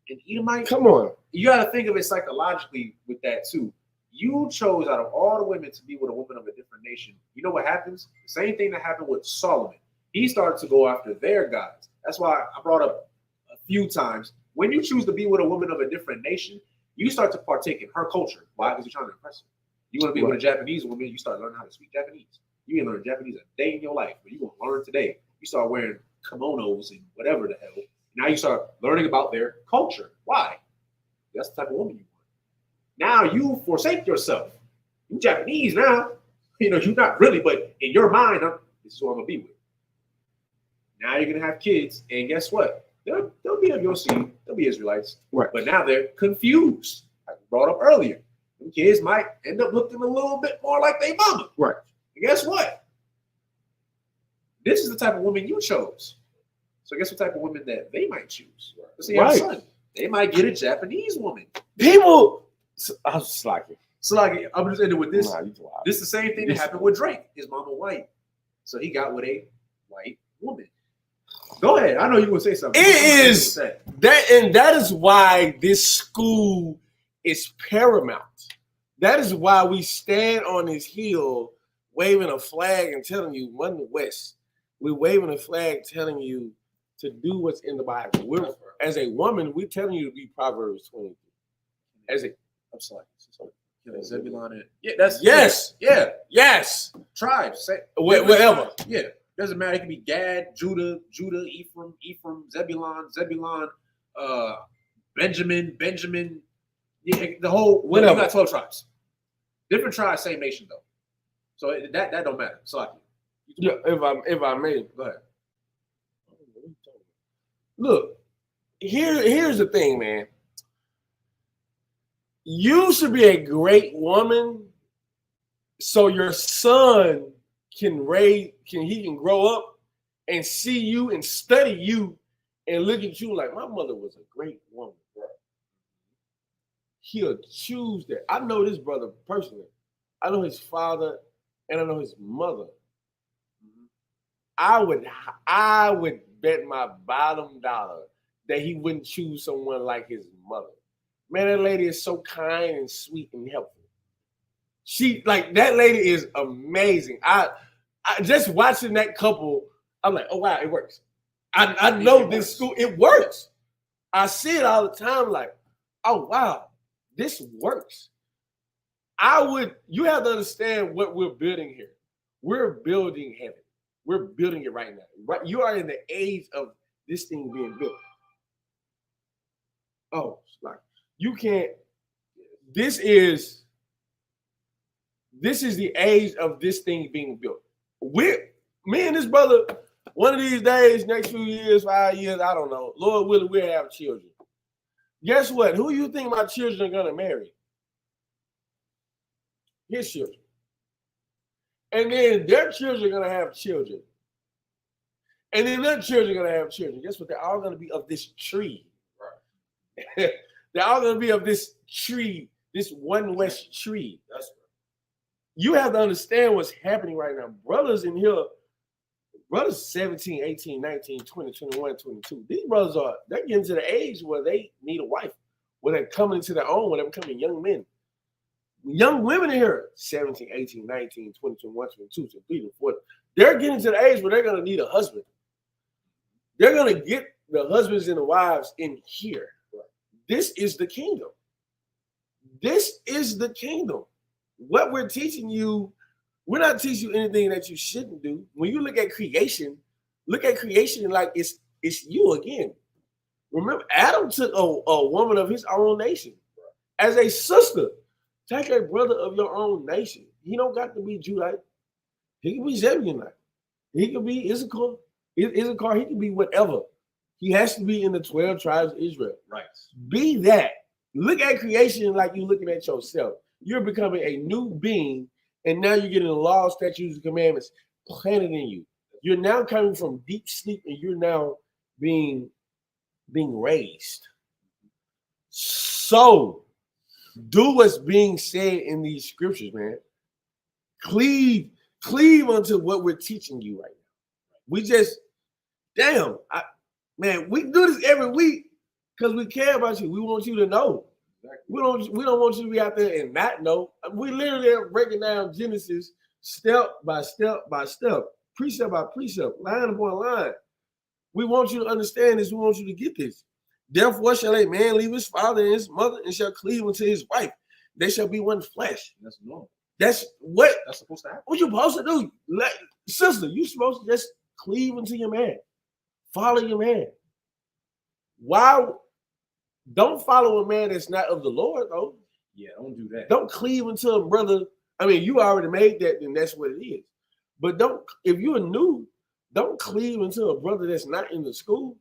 an Edomite. Come on. You got to think of it psychologically with that too. You chose out of all the women to be with a woman of a different nation. You know what happens? The same thing that happened with Solomon. He started to go after their gods. That's why I brought up a few times. When you choose to be with a woman of a different nation, you start to partake in her culture. Why? Because you're trying to impress her. You want to be with a Japanese woman, you start learning how to speak Japanese. You ain't learn Japanese a day in your life, but you're going to learn today. You start wearing kimonos and whatever the hell. Now you start learning about their culture. Why? That's the type of woman you want. Now you forsake yourself. You Japanese now. You know, you're not really, but in your mind, this is who I'm going to be with. Now you're going to have kids, and guess what? They'll be of your seed. They'll be Israelites. Right. But now they're confused. I brought up earlier. Them kids might end up looking a little bit more like their mama. Right. And guess what? This is the type of woman you chose. So guess what type of woman that they might choose? Let's see our son. They might get a Japanese woman. People, I was just like, So like, I'm just ending with this. Nah, This is the same thing that happened with Drake. His mama white. So he got with a white woman. Go ahead. I know you gonna say something. It is that is why this school is paramount. That is why we stand on this hill waving a flag and telling you, run the West. We're waving a flag telling you to do what's in the Bible. We're, as a woman, we're telling you to be Proverbs 23. As a, I'm sorry. Zebulon and that's yes. Tribes. Say Whatever. Yeah. Doesn't matter. It can be Gad, Judah, Ephraim, Zebulon, Benjamin. Yeah, the whole whatever. You got 12 tribes. Different tribes, same nation though. So that don't matter. So yeah, if I may, go ahead. Look, here's the thing, man. You should be a great woman so your son can grow up and see you and study you and look at you like, my mother was a great woman, bro. He'll choose that. I know this brother personally. I know his father and I know his mother. I would bet my bottom dollar that he wouldn't choose someone like his mother. Man, that lady is so kind and sweet and helpful. That lady is amazing. I just watching that couple, I'm like, oh wow, it works. I know this school, it works. I see it all the time, like, oh wow, this works. You have to understand what we're building here. We're building heaven. We're building it right now. Right, you are in the age of this thing being built. Oh, like you can't. This is the age of this thing being built. Me and this brother, one of these days, next few years, 5 years, I don't know. Lord willing, we'll have children. Guess what? Who you think my children are gonna marry? His children. And then their children are gonna have children. And then their children are gonna have children. Guess what? They're all gonna be of this tree. Right. They're all gonna be of this tree, this one West tree. That's right. You have to understand what's happening right now. Brothers in here, brothers 17, 18, 19, 20, 21, 22. These brothers they're getting to the age where they need a wife, where they're coming into their own, where they're becoming young men. Young women in here, 17, 18, 19, 20, 21, 22, 23, 24. They're getting to the age where they're going to need a husband. They're going to get the husbands and the wives in here. This is the kingdom. This is the kingdom. What we're teaching you, we're not teaching you anything that you shouldn't do. When you look at creation like it's you again. Remember, Adam took a woman of his own nation as a sister. Take a brother of your own nation. He don't got to be Judite. He can be Zebulonite. He can be Isupk. He can be whatever. He has to be in the 12 tribes of Israel. Right. Be that. Look at creation like you're looking at yourself. You're becoming a new being, and now you're getting the laws, statutes, and commandments planted in you. You're now coming from deep sleep, and you're now being raised. So, do what's being said in these scriptures, man. Cleave unto what we're teaching you right now. We just, we do this every week because we care about you. We want you to know. We don't want you to be out there and not know. We literally are breaking down Genesis step by step by step, precept by precept, line upon line. We want you to understand this. We want you to get this. Therefore shall a man leave his father and his mother and shall cleave unto his wife. They shall be one flesh. That's normal. That's supposed to happen. What you supposed to do? Sister, you supposed to just cleave unto your man. Follow your man. Why? Don't follow a man that's not of the Lord, though. Yeah, don't do that. Don't cleave unto a brother. I mean, you already made that, then that's what it is. But if you're new, don't cleave unto a brother that's not in the school.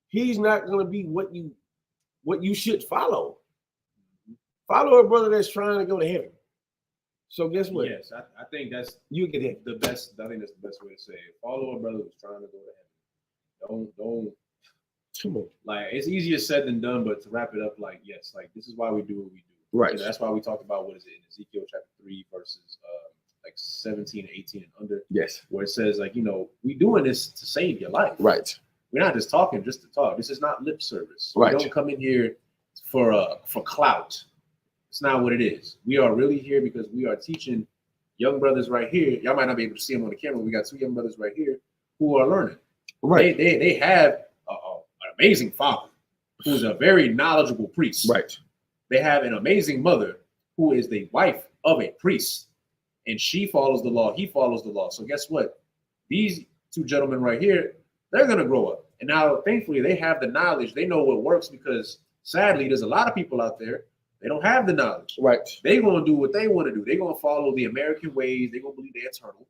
He's not going to be what you should follow. Follow a brother that's trying to go to heaven. So guess what? Yes, I think that's you get it. The best. I think that's the best way to say it. Follow a brother who's trying to go to heaven. Don't. Too much. Like it's easier said than done, but to wrap it up, like yes, like this is why we do what we do. Right. You know, that's why we talked about what is it in Ezekiel chapter 3 verses like 17, 18 and under. Yes. Where it says like we doing this to save your life. Right. we're not just talking just to talk. This is not lip service. Right. We don't come in here for clout. It's not what it is. We are really here because we are teaching young brothers right here. Y'all might not be able to see them on the camera. We got two young brothers right here who are learning. Right. They have an amazing father who's a very knowledgeable priest. Right. They have an amazing mother who is the wife of a priest, and she follows the law. He follows the law. So guess what? These two gentlemen right here, they're going to grow up. And now, thankfully, they have the knowledge. They know what works because, sadly, there's a lot of people out there, they don't have the knowledge. Right. They're going to do what they want to do. They're going to follow the American ways. They're going to believe they're a turtle.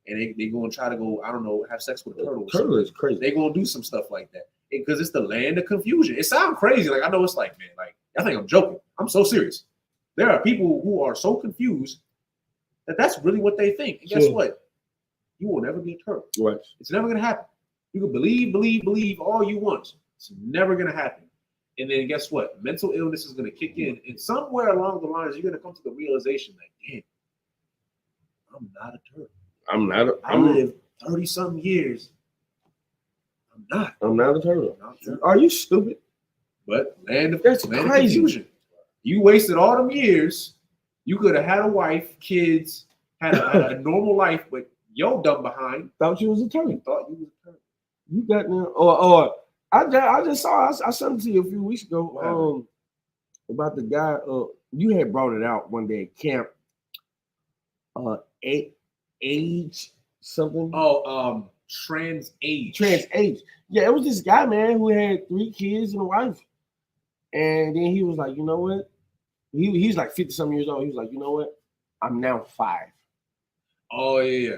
And they're going to try to go, I don't know, have sex with a turtle. Turtle is crazy. They're going to do some stuff like that. Because it's the land of confusion. It sounds crazy. Like, I know it's like, man, like, I think I'm joking. I'm so serious. There are people who are so confused that that's really what they think. And guess what? You will never be a turtle. Right. It's never going to happen. You can believe all you want. It's never going to happen. And then guess what? Mental illness is going to kick in. And somewhere along the lines, you're going to come to the realization that, damn, I'm not a turtle. I lived 30-something years. I'm not a turtle. Are you stupid? But land of That's land of crazy. confusion. You wasted all them years. You could have had a wife, kids, had a normal life, but yo dumb behind Thought you was a turtle. thought you was a turtle. You got now, or I just saw. I sent it to you a few weeks ago. About the guy. You had brought it out one day at camp. Age something. Oh, trans age. Yeah, it was this guy, man, who had 3 kids and a wife, and then he was like, you know what? He's like 50-something years old. He was like, you know what? I'm now 5. Oh yeah.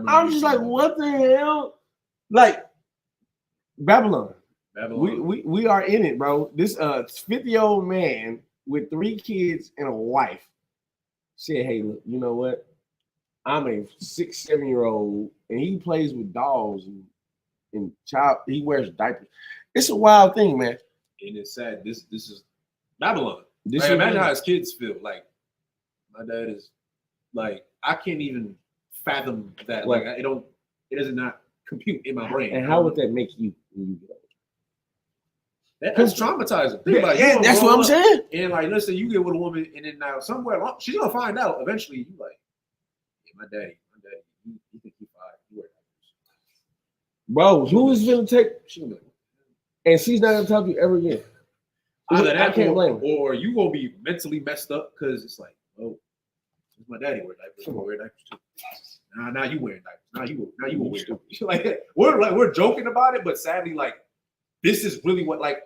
I'm just like, what the hell? Like Babylon. We are in it, bro. This 50-year-old man with 3 kids and a wife said, hey, look, you know what? I'm a 6-7-year-old and he plays with dolls and he wears diapers. It's a wild thing, man. And it's sad. This is Babylon. This Like, is imagine how his kids feel. Like my dad is like, I can't even fathom that. What? Like it does not compute in my brain. And how would that make you when you get older? That's traumatizing. Think about it. You Yeah, gonna that's grow what I'm up saying. And like, let's say you get with a woman, and then now somewhere along, she's gonna find out eventually. You like, yeah, my daddy, you think he 5? You wear diapers. Bro, who is gonna take? She gonna be like, And she's not gonna talk to you ever again. either I that, can't blame her. or you gonna be mentally messed up because it's like, oh, my daddy wear diapers. I'm gonna wear diapers too. Now you wearing diapers. Now you wear diapers. Like we're joking about it, but sadly, like this is really what, like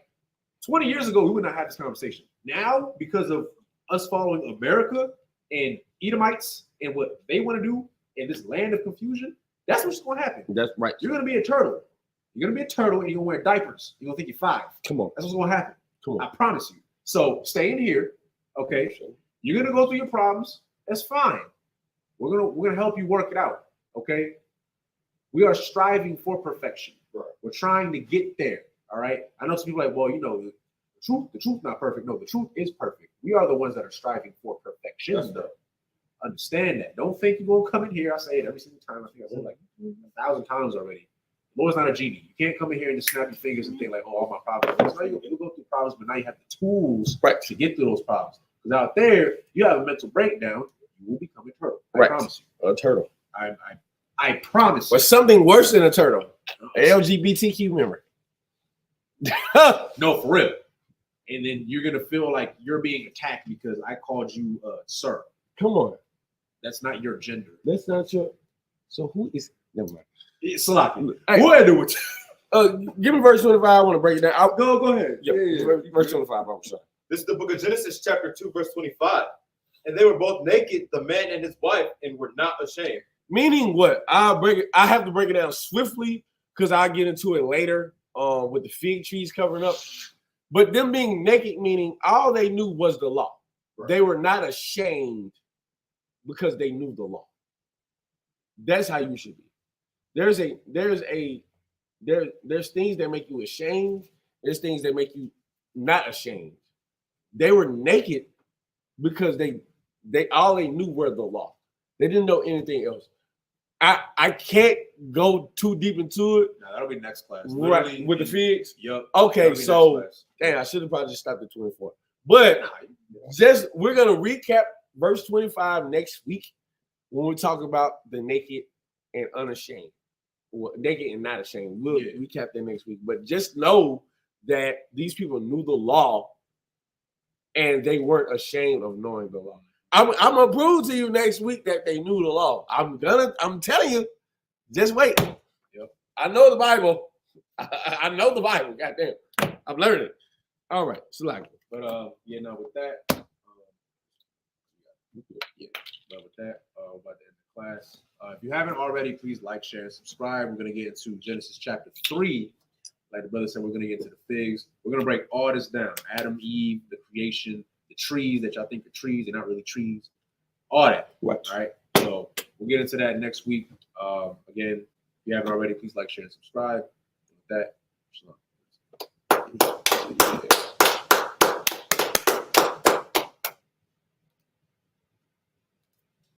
20 years ago we would not have this conversation. Now, because of us following America and Edomites and what they want to do in this land of confusion, that's what's gonna happen. That's right. You're gonna be a turtle. You're gonna be a turtle and you're gonna wear diapers. You're gonna think you're 5. Come on. That's what's gonna happen. Come on. I promise you. So stay in here, okay? You're gonna go through your problems. That's fine. We're gonna help you work it out, okay? We are striving for perfection. Right. We're trying to get there. All right. I know some people are like, well, you know, the truth not perfect. No, the truth is perfect. We are the ones that are striving for perfection. That's Though. Understand that. Don't think you're gonna come in here. I say it every single time. I think I said it like 1,000 times already. The Lord's not a genie. You can't come in here and just snap your fingers and think like, oh, all my problems. Now you'll go through problems, but now you have the tools to get through those problems. Because out there, you have a mental breakdown, you will become a turtle. I promise you. A turtle. I promise But something worse than a turtle. An LGBTQ member. No, for real. And then you're gonna feel like you're being attacked because I called you sir. Come on. That's not your gender. That's not your. So who is? Never mind. It's Salaki. Hey, Go ahead, do it. Give me verse 25. I want to break it down. Go ahead. Yeah, verse 25. I'm sorry. This is the book of Genesis, chapter 2, verse 25. And they were both naked, the man and his wife, and were not ashamed. Meaning what? I have to break it down swiftly because I'll get into it later with the fig trees covering up. But them being naked, meaning all they knew was the law. Right. They were not ashamed because they knew the law. That's how you should be. There's things that make you ashamed. There's things that make you not ashamed. They were naked because they all they knew were the law. They didn't know anything else. I can't go too deep into it. Nah, that'll be next class. Right, Literally with the figs. Yup. Okay, that'll be so next class. damn, I should have probably just stopped at 24. But just we're gonna recap verse 25 next week when we talk about the naked and unashamed. Well, naked and not ashamed. We'll recap that next week. But just know that these people knew the law and they weren't ashamed of knowing the law. I'm gonna prove to you next week that they knew the law. I'm telling you, just wait. Yep. I know the Bible. I know the Bible. Goddamn. I'm learning. All right. Select. But yeah, no, with that, but with that, we're about to end the class. If you haven't already, please like, share, and subscribe. We're gonna get into Genesis chapter 3. Like the brother said, we're gonna get into the figs. We're gonna break all this down: Adam, Eve, the creation, the trees that y'all think are trees, they're not really trees. All that. What? All right. So we'll get into that next week. Again, if you haven't already, please like, share, and subscribe. With that, shalom.